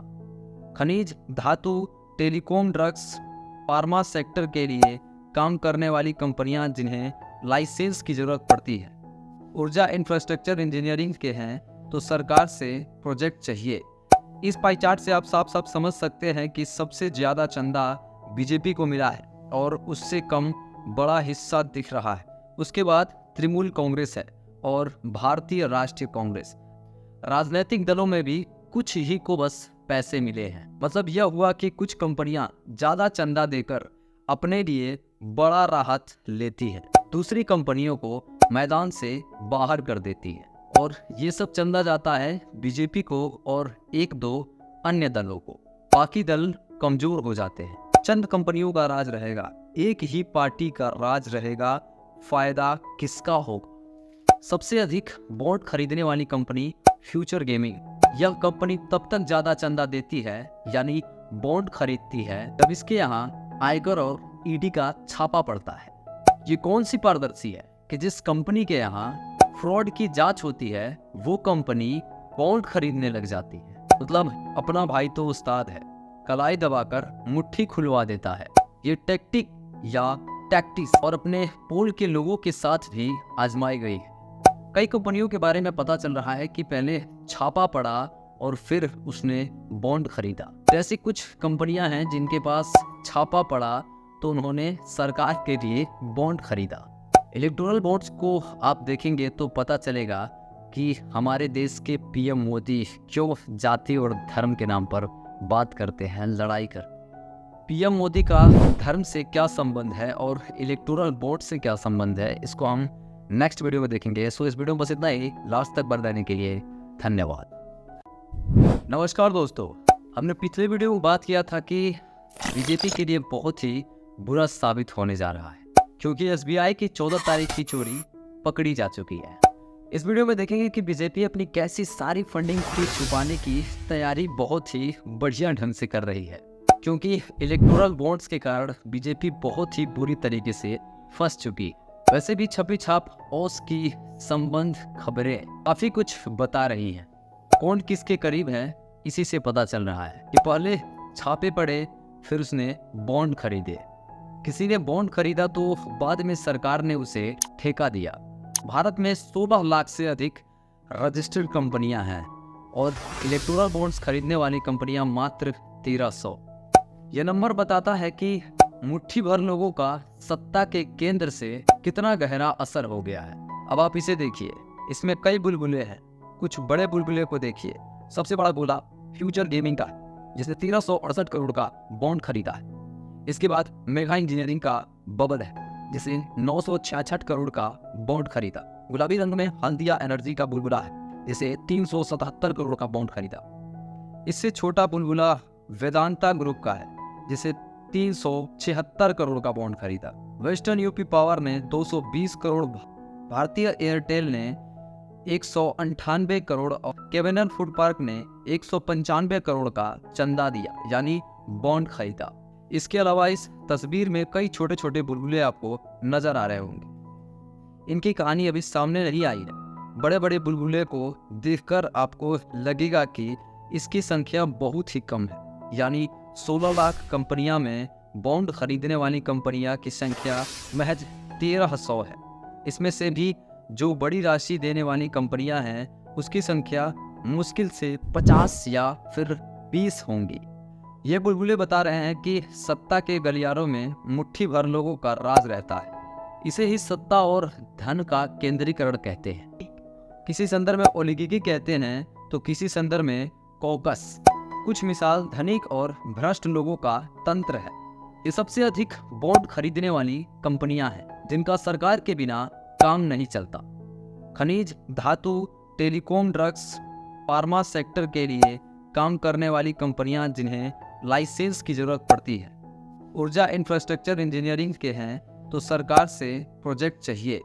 खनिज, धातु, टेलीकॉम, ड्रग्स, फार्मा सेक्टर के लिए काम करने वाली कंपनियां जिन्हें लाइसेंस की जरूरत पड़ती है। ऊर्जा इंफ्रास्ट्रक्चर इंजीनियरिंग के हैं तो सरकार से प्रोजेक्ट चाहिए। इस पाई चार्ट से आप साफ साफ समझ सकते हैं कि सबसे ज्यादा चंदा बीजेपी को मिला है और उससे कम बड़ा हिस्सा दिख रहा है। उसके बाद तृणमूल कांग्रेस है और भारतीय राष्ट्रीय कांग्रेस। राजनीतिक दलों में भी कुछ ही को बस पैसे मिले हैं। मतलब यह हुआ कि कुछ कंपनियां ज्यादा चंदा देकर अपने लिए बड़ा राहत लेती है, दूसरी कंपनियों को मैदान से बाहर कर देती है और ये सब चंदा जाता है बीजेपी को और एक दो अन्य दलों को। बाकी दल कमजोर हो जाते हैं। चंद कंपनियों का राज रहेगा, एक ही पार्टी का राज रहेगा, फायदा किसका होगा। सबसे अधिक बॉन्ड खरीदने वाली कंपनी फ्यूचर गेमिंग। यह कंपनी तब तक ज्यादा चंदा देती है यानी बॉन्ड खरीदती है जब इसके यहाँ आयकर और ईडी का छापा पड़ता है। ये कौन सी पारदर्शी है कि जिस कंपनी के यहाँ फ्रॉड की जांच होती है वो कंपनी बॉन्ड खरीदने लग जाती है। मतलब अपना भाई तो उस्ताद है, कलाई दबाकर मुट्ठी खुलवा देता है। ये टैक्टिक या टैक्टिस और अपने पोल के लोगों के साथ भी आजमाई गई है। कई कंपनियों के बारे में पता चल रहा है कि पहले छापा पड़ा और फिर उसने बॉन्ड खरीदा। ऐसी कुछ कंपनियां हैं जिनके पास छापा पड़ा तो उन्होंने सरकार के लिए बॉन्ड खरीदा। इलेक्टोरल बॉन्ड्स को आप देखेंगे तो पता चलेगा कि हमारे देश के पीएम मोदी क्यों जाति और धर्म के नाम पर बात करते हैं, लड़ाई कर। पीएम मोदी का धर्म से क्या संबंध है और इलेक्टोरल बॉन्ड से क्या संबंध है, इसको हम नेक्स्ट वीडियो में देखेंगे। सो इस वीडियो में बस इतना ही। लास्ट तक बने रहने के लिए धन्यवाद। नमस्कार दोस्तों, हमने पिछले वीडियो में बात किया था कि बीजेपी के लिए बहुत ही बुरा साबित होने जा रहा है क्योंकि एसबीआई की 14 तारीख की चोरी पकड़ी जा चुकी है। इस वीडियो में देखेंगे कि बीजेपी अपनी कैसी सारी फंडिंग की छुपाने की तैयारी बहुत ही बढ़िया ढंग से कर रही है क्योंकि इलेक्टोरल बॉन्ड्स के कारण बीजेपी बहुत ही बुरी तरीके से फंस चुकी। वैसे भी छपी छाप ओस की संबंध खबरें काफी कुछ बता रही हैं। कौन किसके करीब है इसी से पता चल रहा है कि पहले छापे पड़े फिर उसने बॉन्ड खरीदे। किसी ने बॉन्ड खरीदा तो बाद में सरकार ने उसे ठेका दिया। भारत में 16 लाख से अधिक रजिस्टर्ड कंपनियां हैं और इलेक्टोरल बॉन्ड्स खरीदने वाली कंपनियां मात्र 1300। यह नंबर बताता है कि मुट्ठी भर लोगों का सत्ता के केंद्र से कितना गहरा असर हो गया है। अब आप इसे देखिए, इसमें कई बुलबुले हैं। कुछ बड़े बुलबुले को देखिए। सबसे बड़ा बुलबुला फ्यूचर गेमिंग का, जिसने 1368 करोड़ का बॉन्ड खरीदा है। इसके बाद मेगा इंजीनियरिंग का बबल है, जिसे 966 करोड़ का बॉन्ड खरीदा। गुलाबी रंग में हल्दिया एनर्जी का बुलबुला है, जिसे 377 करोड़ का बॉन्ड खरीदा। इससे छोटा बुलबुला वेदांता ग्रुप का है, जिसे 376 करोड़ का बॉन्ड खरीदा। वेस्टर्न यूपी पावर ने 220 करोड़, भारतीय एयरटेल ने 198 करोड़ और केवेनर फूड पार्क ने 195 करोड़ का चंदा दिया, यानी बॉन्ड खरीदा। इसके अलावा इस तस्वीर में कई छोटे छोटे बुलबुले आपको नजर आ रहे होंगे। इनकी कहानी अभी सामने नहीं आई है। बड़े बड़े बुलबुले को देखकर आपको लगेगा कि इसकी संख्या बहुत ही कम है, यानी 16 लाख कंपनियां में बॉन्ड खरीदने वाली कंपनियां की संख्या महज 1300 है। इसमें से भी जो बड़ी राशि देने वाली कंपनियां हैं उसकी संख्या मुश्किल से 50 या फिर 20 होंगी। ये बुलबुले बता रहे हैं कि सत्ता के गलियारों में मुट्ठी भर लोगों का राज रहता है। इसे ही सत्ता और धन का केंद्रीकरण कहते हैं। किसी संदर्भ में ओलिगार्की कहते हैं तो किसी संदर्भ में कॉकस। कुछ मिसाल धनिक और भ्रष्ट लोगों का तंत्र है। ये सबसे अधिक बॉन्ड खरीदने वाली कंपनियां हैं जिनका सरकार के बिना काम नहीं चलता। खनिज, धातु, टेलीकॉम, ड्रग्स, फार्मा सेक्टर के लिए काम करने वाली कंपनियां जिन्हें लाइसेंस की जरूरत पड़ती है। ऊर्जा इंफ्रास्ट्रक्चर इंजीनियरिंग के हैं तो सरकार से प्रोजेक्ट चाहिए।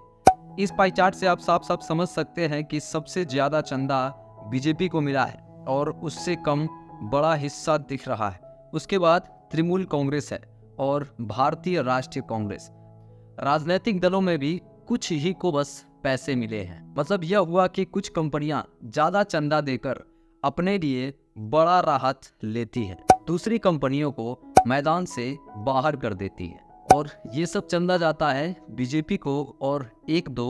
इस पाई चार्ट से आप साफ साफ समझ सकते हैं कि सबसे ज्यादा चंदा बीजेपी को मिला है और उससे कम बड़ा हिस्सा दिख रहा है। उसके बाद तृणमूल कांग्रेस है और भारतीय राष्ट्रीय कांग्रेस। राजनीतिक दलों में भी कुछ ही को बस पैसे मिले हैं। मतलब यह हुआ कि कुछ कंपनियां ज्यादा चंदा देकर अपने लिए बड़ा राहत लेती है, दूसरी कंपनियों को मैदान से बाहर कर देती है और ये सब चंदा जाता है बीजेपी को और एक दो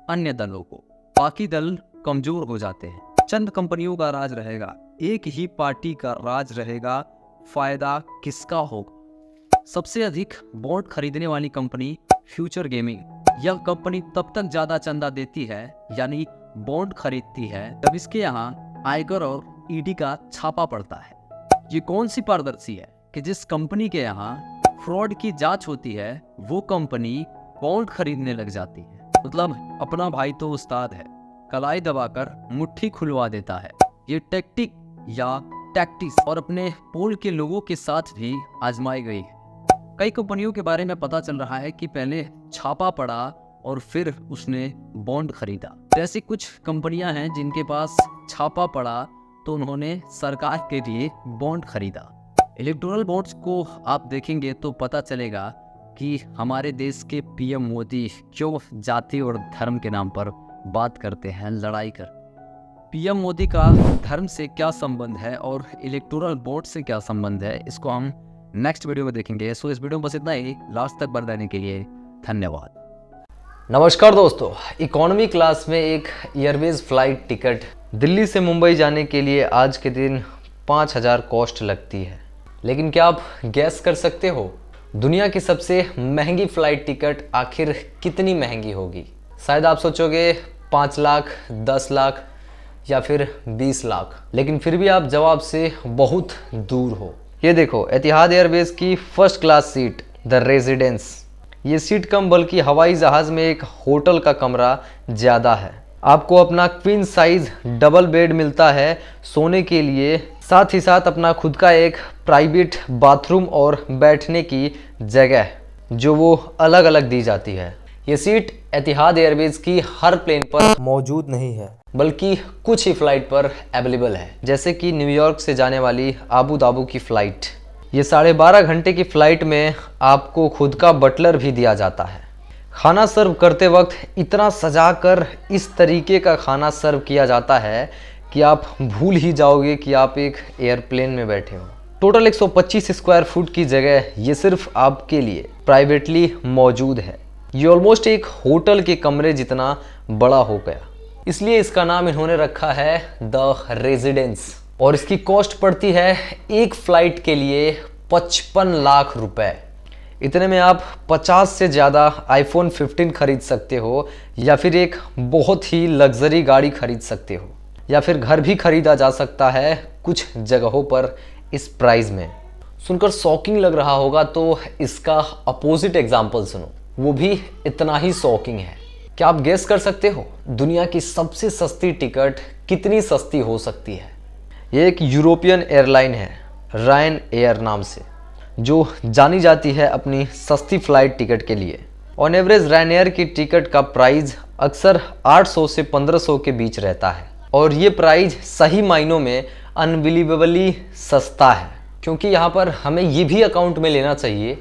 अन्य दलों को। बाकी दल कमजोर हो जाते हैं। चंद कंपनियों का राज रहेगा, एक ही पार्टी का राज रहेगा। फायदा किसका होगा? सबसे अधिक बॉन्ड खरीदने वाली कंपनी फ्यूचर गेमिंग। यह कंपनी तब तक ज्यादा चंदा देती है, यानी बॉन्ड खरीदती है, जब इसके यहाँ आयकर और ईडी का छापा पड़ता है। ये कौन सी पारदर्शी है कि जिस कंपनी के यहाँ फ्रॉड की जांच होती है वो कंपनी बॉन्ड खरीदने लग जाती है। मतलब अपना भाई तो उस्ताद है, कलाई दबाकर मुट्ठी खुलवा देता है। ये टैक्टिक या टैक्टिक्स और अपने पोल के लोगों के साथ भी आजमाई गई है। कई कंपनियों के बारे में पता चल रहा है कि पहले छापा पड़ा और फिर उसने बॉन्ड खरीदा। ऐसी कुछ कंपनियां हैं जिनके पास छापा पड़ा तो उन्होंने सरकार के लिए बॉन्ड खरीदा। इलेक्टोरल बॉन्ड्स को आप देखेंगे तो पता चलेगा कि हमारे देश के पीएम मोदी क्यों जाति और धर्म के नाम पर बात करते हैं, लड़ाई कर। पीएम मोदी का धर्म से क्या संबंध है और इलेक्टोरल बॉन्ड से क्या संबंध है, इसको हम नेक्स्ट वीडियो में देखेंगे। सो इस वीडियो में बस इतना ही। लास्ट तक बने रहने के लिए धन्यवाद। नमस्कार दोस्तों, इकोनॉमी क्लास में एक एयरवेज फ्लाइट टिकट दिल्ली से मुंबई जाने के लिए आज के दिन 5,000 कॉस्ट लगती है। लेकिन क्या आप गैस कर सकते हो दुनिया की सबसे महंगी फ़्लाइट टिकट आखिर कितनी महंगी होगी? शायद आप सोचोगे 5 लाख, 10 लाख या फिर 20 लाख, लेकिन फिर भी आप जवाब से बहुत दूर हो। ये देखो, एतिहाद एयरवेज की first class seat the residence, ये सीट कम बल्कि हवाई जहाज़ में एक होटल का कमरा ज़्यादा है। आपको अपना क्वीन साइज डबल बेड मिलता है सोने के लिए, साथ ही साथ अपना खुद का एक प्राइवेट बाथरूम और बैठने की जगह जो वो अलग अलग दी जाती है। ये सीट एतिहाद एयरवेज की हर प्लेन पर मौजूद नहीं है, बल्कि कुछ ही फ्लाइट पर अवेलेबल है, जैसे कि न्यूयॉर्क से जाने वाली आबू धाबी की फ़्लाइट। ये 12.5 घंटे की फ़्लाइट में आपको खुद का बटलर भी दिया जाता है। खाना सर्व करते वक्त इतना सजाकर इस तरीके का खाना सर्व किया जाता है कि आप भूल ही जाओगे कि आप एक एयरप्लेन में बैठे हो। टोटल 125 स्क्वायर फुट की जगह ये सिर्फ आपके लिए प्राइवेटली मौजूद है। ये ऑलमोस्ट एक होटल के कमरे जितना बड़ा हो गया, इसलिए इसका नाम इन्होंने रखा है द रेजिडेंस। और इसकी कॉस्ट पड़ती है एक फ़्लाइट के लिए 55 लाख रुपए। इतने में आप 50 से ज़्यादा iPhone 15 खरीद सकते हो, या फिर एक बहुत ही लग्जरी गाड़ी खरीद सकते हो, या फिर घर भी खरीदा जा सकता है कुछ जगहों पर इस प्राइस में। सुनकर शॉकिंग लग रहा होगा तो इसका अपोजिट एग्जाम्पल सुनो, वो भी इतना ही शॉकिंग है। क्या आप गेस कर सकते हो दुनिया की सबसे सस्ती टिकट कितनी सस्ती हो सकती है? ये एक यूरोपियन एयरलाइन है रायन एयर नाम से, जो जानी जाती है अपनी सस्ती फ़्लाइट टिकट के लिए। ऑन एवरेज रायन एयर की टिकट का प्राइस अक्सर 800 से 1500 के बीच रहता है, और ये प्राइस सही मायनों में अनबिलीवेबली सस्ता है, क्योंकि यहाँ पर हमें ये भी अकाउंट में लेना चाहिए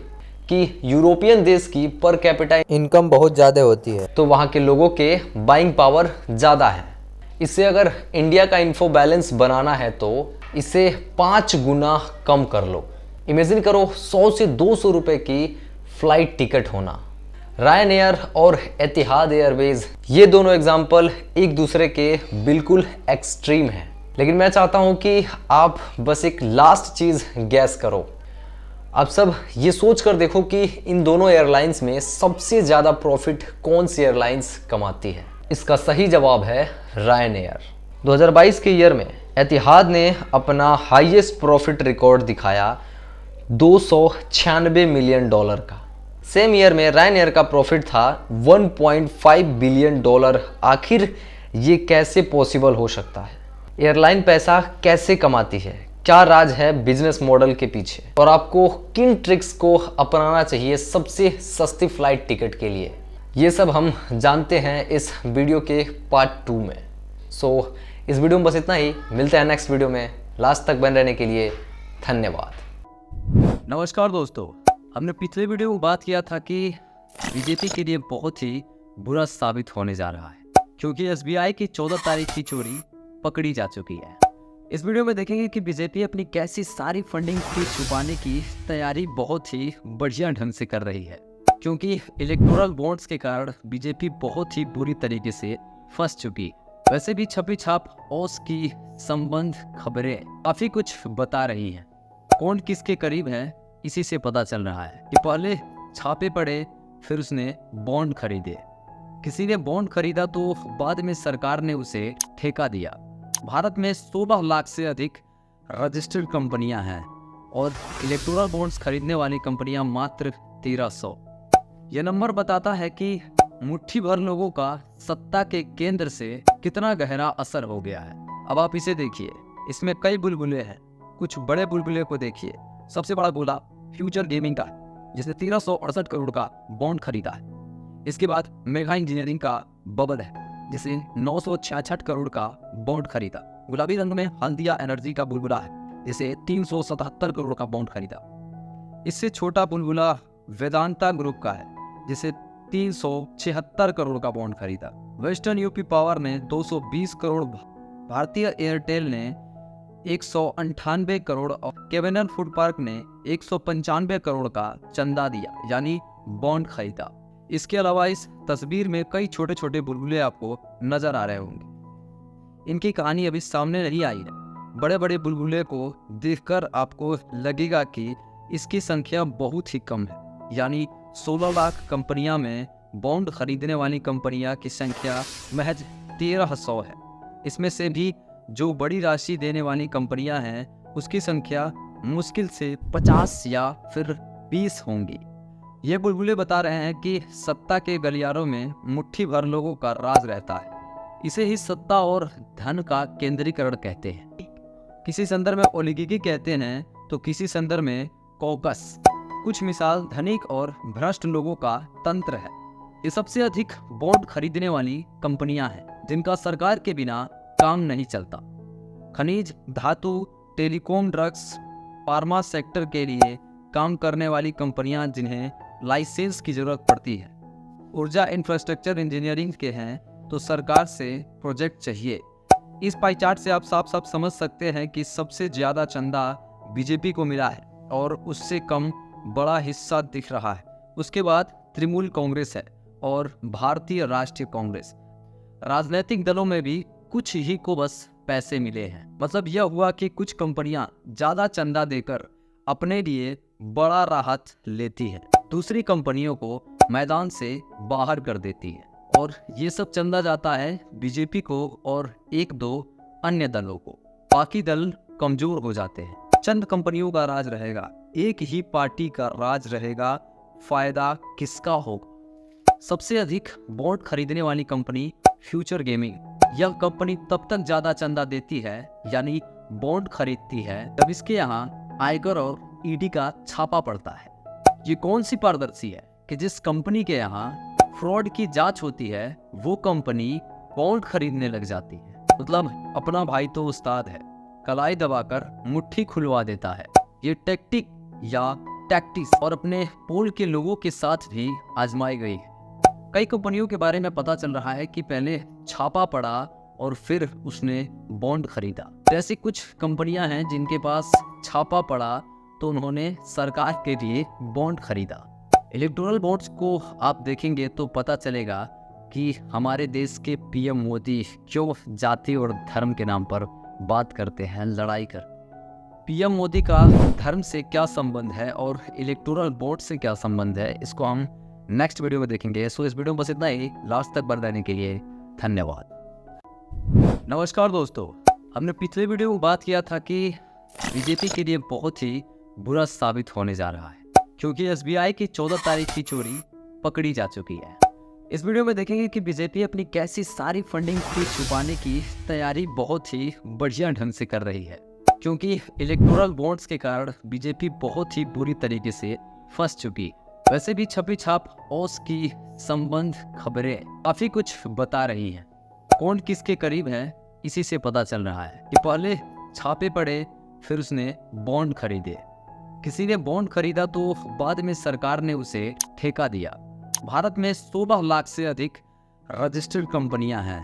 कि यूरोपियन देश की पर कैपिटा इनकम बहुत ज़्यादा होती है, तो वहाँ के लोगों के बाइंग पावर ज़्यादा है। इससे अगर इंडिया का इन्फो बैलेंस बनाना है तो इसे 5 गुना कम कर लो। इमेजिन करो 100 से 200 रुपए की फ़्लाइट टिकट होना। रायन एयर और एतिहाद एयरवेज, ये दोनों एग्जाम्पल एक दूसरे के बिल्कुल एक्सट्रीम हैं, लेकिन मैं चाहता हूँ कि आप बस एक लास्ट चीज़ गैस करो। आप सब ये सोच कर देखो कि इन दोनों एयरलाइंस में सबसे ज़्यादा प्रॉफिट कौन सी एयरलाइंस कमाती है। इसका सही जवाब है रायन एयर। 2022 के ईयर में एतिहाद ने अपना हाईएस्ट प्रॉफिट रिकॉर्ड दिखाया $296 मिलियन का। सेम ईयर में रायन एयर का प्रॉफिट था $1.5 बिलियन। आखिर ये कैसे पॉसिबल हो सकता है? एयरलाइन पैसा कैसे कमाती है? क्या राज है बिजनेस मॉडल के पीछे? और आपको किन ट्रिक्स को अपनाना चाहिए सबसे सस्ती फ्लाइट टिकट के लिए? ये सब हम जानते हैं इस वीडियो के पार्ट 2 में। सो इस वीडियो में बस इतना ही। मिलते हैं नेक्स्ट वीडियो में। लास्ट तक बने रहने के लिए धन्यवाद। नमस्कार दोस्तों, हमने पिछले वीडियो में बात किया था कि बीजेपी के लिए बहुत ही बुरा साबित होने जा रहा है, क्योंकि SBI की 14 तारीख की चोरी पकड़ी जा चुकी है। इस वीडियो में देखेंगे कि बीजेपी अपनी कैसी सारी फंडिंग की छुपाने की तैयारी बहुत ही बढ़िया ढंग से कर रही है, क्योंकि इलेक्टोरल बॉन्ड्स के कारण बीजेपी बहुत ही बुरी तरीके से फंस चुकी। वैसे भी छपी छाप ओस की संबंध खबरें काफी कुछ बता रही हैं। कौन किसके करीब है इसी से पता चल रहा है कि पहले छापे पड़े, फिर उसने बॉन्ड खरीदे। किसी ने बॉन्ड खरीदा तो बाद में सरकार ने उसे ठेका दिया। भारत में 16 लाख से अधिक रजिस्टर्ड कंपनियां हैं और इलेक्टोरल बॉन्ड्स खरीदने वाली कंपनियां मात्र 1300। यह नंबर बताता है कि मुट्ठी भर लोगों का सत्ता के केंद्र से कितना गहरा असर हो गया है। अब आप इसे देखिए, इसमें कई बुलबुले हैं। कुछ बड़े बुलबुले को देखिए। सबसे बड़ा बुलबुला फ्यूचर गेमिंग का, जिसने 1368 करोड़ का बॉन्ड खरीदा है। इसके बाद मेगा इंजीनियरिंग का बबल है, जिसे 966 करोड़ का बॉन्ड खरीदा। गुलाबी रंग में हल्दिया एनर्जी का बुलबुला है, जिसे 377 करोड़ का बॉन्ड खरीदा। इससे छोटा बुलबुला वेदांता ग्रुप का है, जिसे 376 करोड़ का बॉन्ड खरीदा। वेस्टर्न यूपी पावर ने 220 करोड़, भारतीय एयरटेल ने 198 करोड़ और केवेनर फूड पार्क ने 195 करोड़ का चंदा दिया, यानी बॉन्ड खरीदा। इसके अलावा इस तस्वीर में कई छोटे छोटे बुलबुले आपको नजर आ रहे होंगे। इनकी कहानी अभी सामने नहीं आई है। बड़े बड़े बुलबुले को देखकर आपको लगेगा कि इसकी संख्या बहुत ही कम है, यानी 16 लाख कंपनियां में बॉन्ड खरीदने वाली कंपनियां की संख्या महज 1300 है। इसमें से भी जो बड़ी राशि देने वाली कंपनियां हैं उसकी संख्या मुश्किल से 50 या फिर 20 होंगी। ये बुलबुले बता रहे हैं कि सत्ता के गलियारों में मुट्ठी भर लोगों का राज रहता है। इसे ही सत्ता और धन का केंद्रीकरण कहते हैं। किसी संदर्भ में ओलिगार्की कहते हैं तो किसी संदर्भ में कॉकस। कुछ मिसाल धनिक और भ्रष्ट लोगों का तंत्र है। ये सबसे अधिक बॉन्ड खरीदने वाली कंपनियां हैं जिनका सरकार के बिना काम नहीं चलता। खनिज, धातु, टेलीकॉम, ड्रग्स, फार्मा सेक्टर के लिए काम करने वाली कंपनियां जिन्हें लाइसेंस की जरूरत पड़ती है। ऊर्जा इंफ्रास्ट्रक्चर इंजीनियरिंग के हैं तो सरकार से प्रोजेक्ट चाहिए। इस पाई चार्ट से आप साफ साफ समझ सकते हैं कि सबसे ज्यादा चंदा बीजेपी को मिला है और उससे कम बड़ा हिस्सा दिख रहा है। उसके बाद तृणमूल कांग्रेस है और भारतीय राष्ट्रीय कांग्रेस। राजनीतिक दलों में भी कुछ ही को बस पैसे मिले हैं। मतलब यह हुआ कि कुछ कंपनियां ज्यादा चंदा देकर अपने लिए बड़ा राहत लेती है, दूसरी कंपनियों को मैदान से बाहर कर देती है और ये सब चंदा जाता है बीजेपी को और एक दो अन्य दलों को। बाकी दल कमजोर हो जाते हैं। चंद कंपनियों का राज रहेगा, एक ही पार्टी का राज रहेगा। फायदा किसका होगा? सबसे अधिक बॉन्ड खरीदने वाली कंपनी फ्यूचर गेमिंग। यह कंपनी तब तक ज्यादा चंदा देती है, यानी बॉन्ड खरीदती है, जब इसके यहाँ आयकर और ईडी का छापा पड़ता है। ये कौन सी पारदर्शी है कि जिस कंपनी के यहाँ फ्रॉड की जांच होती है वो कंपनी बॉन्ड खरीदने लग जाती है। मतलब अपना भाई तो उस्ताद है, कलाई दबाकर मुट्ठी खुलवा देता है। ये टैक्टिक या टैक्टिस और अपने पोल के लोगों के साथ भी आजमाई गई है। कई कंपनियों के बारे में पता चल रहा है कि पहले छापा पड़ा और फिर उसने बॉन्ड खरीदा। जैसी कुछ कंपनियां हैं जिनके पास छापा पड़ा तो उन्होंने सरकार के लिए बॉन्ड खरीदा। इलेक्टोरल बॉन्ड्स को आप देखेंगे तो पता चलेगा कि हमारे देश के पीएम मोदी क्यों जाति और धर्म के नाम पर बात करते हैं, लड़ाई कर। पीएम मोदी का धर्म से क्या संबंध है और इलेक्टोरल बॉन्ड से क्या संबंध है, इसको हम नेक्स्ट वीडियो में देखेंगे। सो इस वीडियो में बस इतना ही। लास्ट तक बने रहने के लिए धन्यवाद। नमस्कार दोस्तों, हमने पिछले वीडियो में बात किया था कि बीजेपी के लिए बहुत ही बुरा साबित होने जा रहा है क्योंकि एसबीआई की 14 तारीख की चोरी पकड़ी जा चुकी है। इस वीडियो में देखेंगे कि बीजेपी अपनी कैसी सारी फंडिंग को छुपाने की तैयारी बहुत ही बढ़िया ढंग से कर रही है, क्योंकि इलेक्टोरल बॉन्ड्स के कारण बीजेपी बहुत ही बुरी तरीके से फंस चुकी। वैसे भी छपी छाप ओस की संबंध खबरें काफी कुछ बता रही हैं। कौन किसके करीब है इसी से पता चल रहा है कि पहले छापे पड़े फिर उसने बॉन्ड खरीदे। किसी ने बॉन्ड खरीदा तो बाद में सरकार ने उसे ठेका दिया। भारत में 16 लाख से अधिक रजिस्टर्ड कंपनियां हैं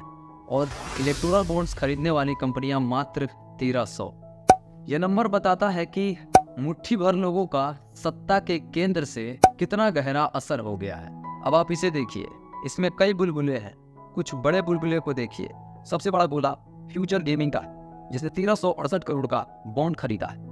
और इलेक्टोरल बॉन्ड्स खरीदने वाली कंपनियां मात्र 1300। यह नंबर बताता है कि मुट्ठी भर लोगों का सत्ता के केंद्र से कितना गहरा असर हो गया है। अब आप इसे देखिए, इसमें कई बुलबुले हैं। कुछ बड़े बुलबुले को देखिए। सबसे बड़ा बुलबुला फ्यूचर गेमिंग का, जिसने 1368 करोड़ का बॉन्ड खरीदा है।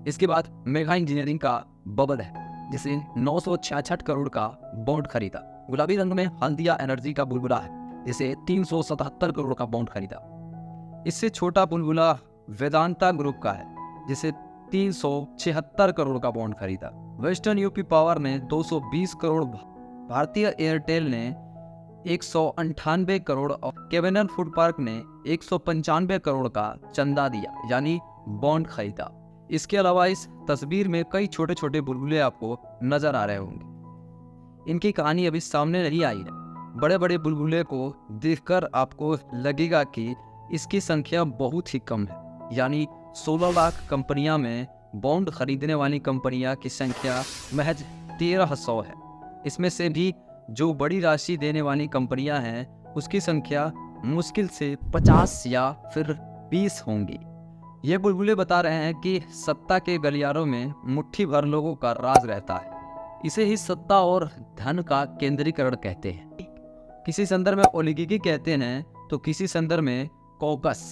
इसके बाद मेगा इंजीनियरिंग का बबल है जिसे 966 करोड़ का बॉन्ड खरीदा। गुलाबी रंग में हल्दिया एनर्जी का बुलबुला है जिसे 377 करोड़ का बॉन्ड खरीदा। इससे छोटा बुलबुला वेदांता ग्रुप का है जिसे 376 करोड़ का बॉन्ड खरीदा। वेस्टर्न यूपी पावर ने 220 करोड़, भारतीय एयरटेल ने 198 करोड़ और केवेनर फूड पार्क ने 195 करोड़ का चंदा दिया, यानी बॉन्ड खरीदा। इसके अलावा इस तस्वीर में कई छोटे छोटे बुलबुले आपको नजर आ रहे होंगे। इनकी कहानी अभी सामने नहीं आई है। बड़े बड़े बुलबुले को देखकर आपको लगेगा कि इसकी संख्या बहुत ही कम है, यानी 16 लाख कंपनियां में बॉन्ड खरीदने वाली कंपनियां की संख्या महज 1300 है। इसमें से भी जो बड़ी राशि देने वाली कंपनियां हैं उसकी संख्या मुश्किल से 50 या फिर 20 होंगी। ये बुलबुले बता रहे हैं कि सत्ता के गलियारों में मुट्ठी भर लोगों का राज रहता है। इसे ही सत्ता और धन का केंद्रीकरण कहते हैं। किसी संदर्भ में ओलिगार्की कहते हैं तो किसी संदर्भ में कॉकस।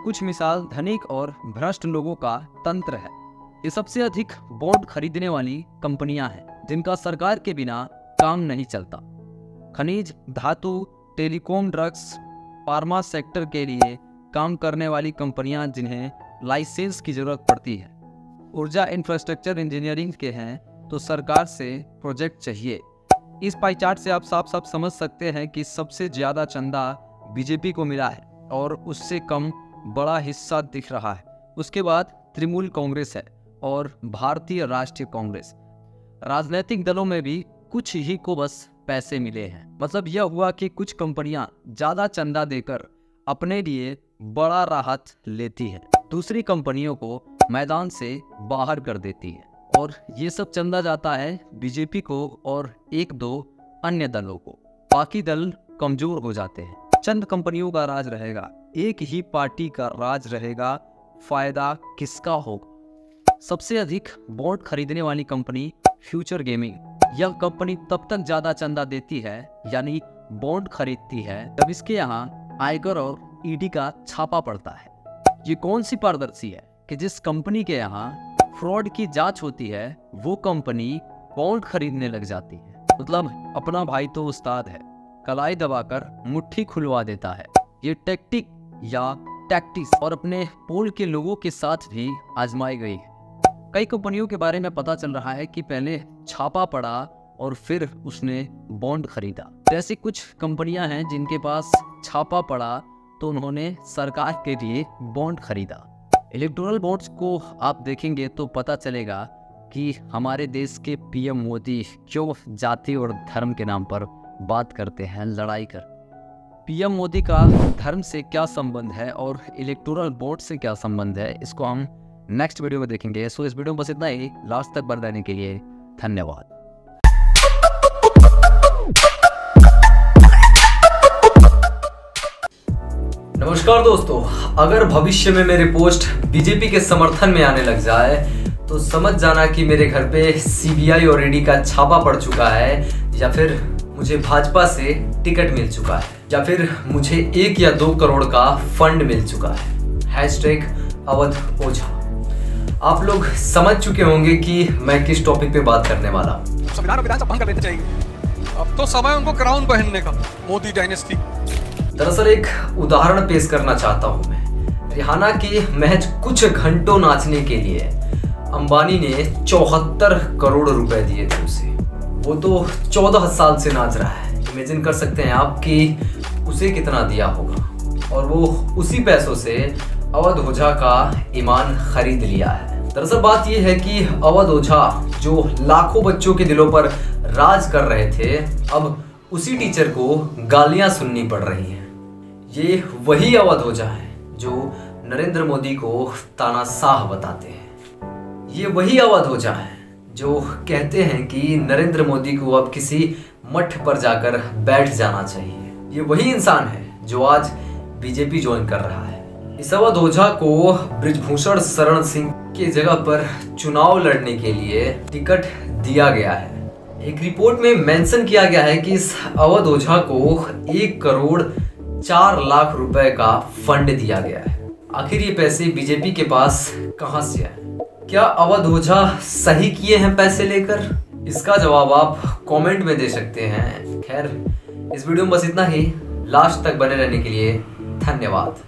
कुछ मिसाल धनिक और भ्रष्ट लोगों का तंत्र है। ये सबसे अधिक बॉन्ड खरीदने वाली कंपनियां हैं जिनका सरकार के बिना काम नहीं चलता। खनिज, धातु, टेलीकॉम, ड्रग्स, फार्मा सेक्टर के लिए काम करने वाली कंपनियां जिन्हें लाइसेंस की जरूरत पड़ती है। ऊर्जा, इंफ्रास्ट्रक्चर, इंजीनियरिंग के हैं तो सरकार से प्रोजेक्ट चाहिए। इस पाई चार्ट से आप साफ साफ समझ सकते हैं कि सबसे ज़्यादा चंदा बीजेपी को मिला है और उससे कम बड़ा हिस्सा दिख रहा है। उसके बाद तृणमूल कांग्रेस है और भारतीय राष्ट्रीय कांग्रेस। राजनीतिक दलों में भी कुछ ही को बस पैसे मिले हैं। मतलब यह हुआ कि कुछ कंपनियां ज़्यादा चंदा देकर अपने लिए बड़ा राहत लेती है, दूसरी कंपनियों को मैदान से बाहर कर देती है और ये सब चंदा जाता है बीजेपी को और एक दो अन्य दलों को। बाकी दल कमजोर हो जाते हैं। चंद कंपनियों का राज रहेगा, एक ही पार्टी का राज रहेगा। फायदा किसका होगा? सबसे अधिक बॉन्ड खरीदने वाली कंपनी फ्यूचर गेमिंग। यह कंपनी तब तक ज्यादा चंदा देती है यानी बॉन्ड खरीदती है जब इसके यहाँ आयकर और ईडी का छापा पड़ता है। ये कौन सी पारदर्शी है कि जिस कंपनी के यहाँ फ्रॉड की जांच होती है वो कंपनी बॉन्ड खरीदने लग जाती है। मतलब अपना भाई तो उस्ताद है, कलाई दबाकर मुट्ठी खुलवा देता है। ये टैक्टिक या टैक्टिस और अपने पोल के लोगों के साथ भी आजमाई गई है। कई कंपनियों के बारे में पता चल रहा है कि पहले छापा पड़ा और फिर उसने बॉन्ड खरीदा। जैसी कुछ कंपनियां हैं जिनके पास छापा पड़ा तो उन्होंने सरकार के लिए बॉन्ड खरीदा। इलेक्टोरल बॉन्ड्स को आप देखेंगे तो पता चलेगा कि हमारे देश के पीएम मोदी क्यों जाति और धर्म के नाम पर बात करते हैं, लड़ाई कर। पीएम मोदी का धर्म से क्या संबंध है और इलेक्टोरल बॉन्ड से क्या संबंध है, इसको हम नेक्स्ट वीडियो में देखेंगे। सो इस वीडियो में बस इतना ही। लास्ट तक बने रहने के लिए धन्यवाद। नमस्कार दोस्तों, अगर भविष्य में मेरी पोस्ट बीजेपी के समर्थन में आने लग जाए तो समझ जाना कि मेरे घर पे सीबीआई और ईडी का छापा पड़ चुका है, या फिर मुझे भाजपा से टिकट मिल चुका है, या फिर मुझे 1 या 2 करोड़ का फंड मिल चुका है। #अवध ओझा। आप लोग समझ चुके होंगे कि मैं किस टॉपिक पे बात करने वाला हूँ। संविधान और विधान भंग कर देना चाहिए। अब तो समय उनको क्राउन पहनने का, मोदी डायनेस्टी। दरअसल एक उदाहरण पेश करना चाहता हूँ मैं। रिहाना के महज कुछ घंटों नाचने के लिए अंबानी ने 74 करोड़ रुपए दिए थे उसे। वो तो 14 साल से नाच रहा है। इमेजिन कर सकते हैं आप कि उसे कितना दिया होगा। और वो उसी पैसों से अवध ओझा का ईमान खरीद लिया है। दरअसल बात यह है कि अवध ओझा जो लाखों बच्चों के दिलों पर राज कर रहे थे, अब उसी टीचर को गालियां सुननी पड़ रही हैं। ये वही अवध ओझा है जो नरेंद्र मोदी को तानाशाह बताते हैं। ये वही अवध ओझा है जो कहते हैं कि नरेंद्र मोदी को अब किसी मठ पर जाकर बैठ जाना चाहिए। ये वही इंसान है जो आज बीजेपी ज्वाइन कर रहा है। इस अवध ओझा को बृजभूषण शरण सिंह के जगह पर चुनाव लड़ने के लिए टिकट दिया गया है। एक रिपोर्ट में मेंशन किया गया है कि इस अवध ओझा को 1 करोड़ 4 लाख रुपए का फंड दिया गया है। आखिर ये पैसे बीजेपी के पास कहां से आए? क्या अवध ओझा सही किए हैं पैसे लेकर? इसका जवाब आप कमेंट में दे सकते हैं। खैर, इस वीडियो में बस इतना ही। लास्ट तक बने रहने के लिए धन्यवाद।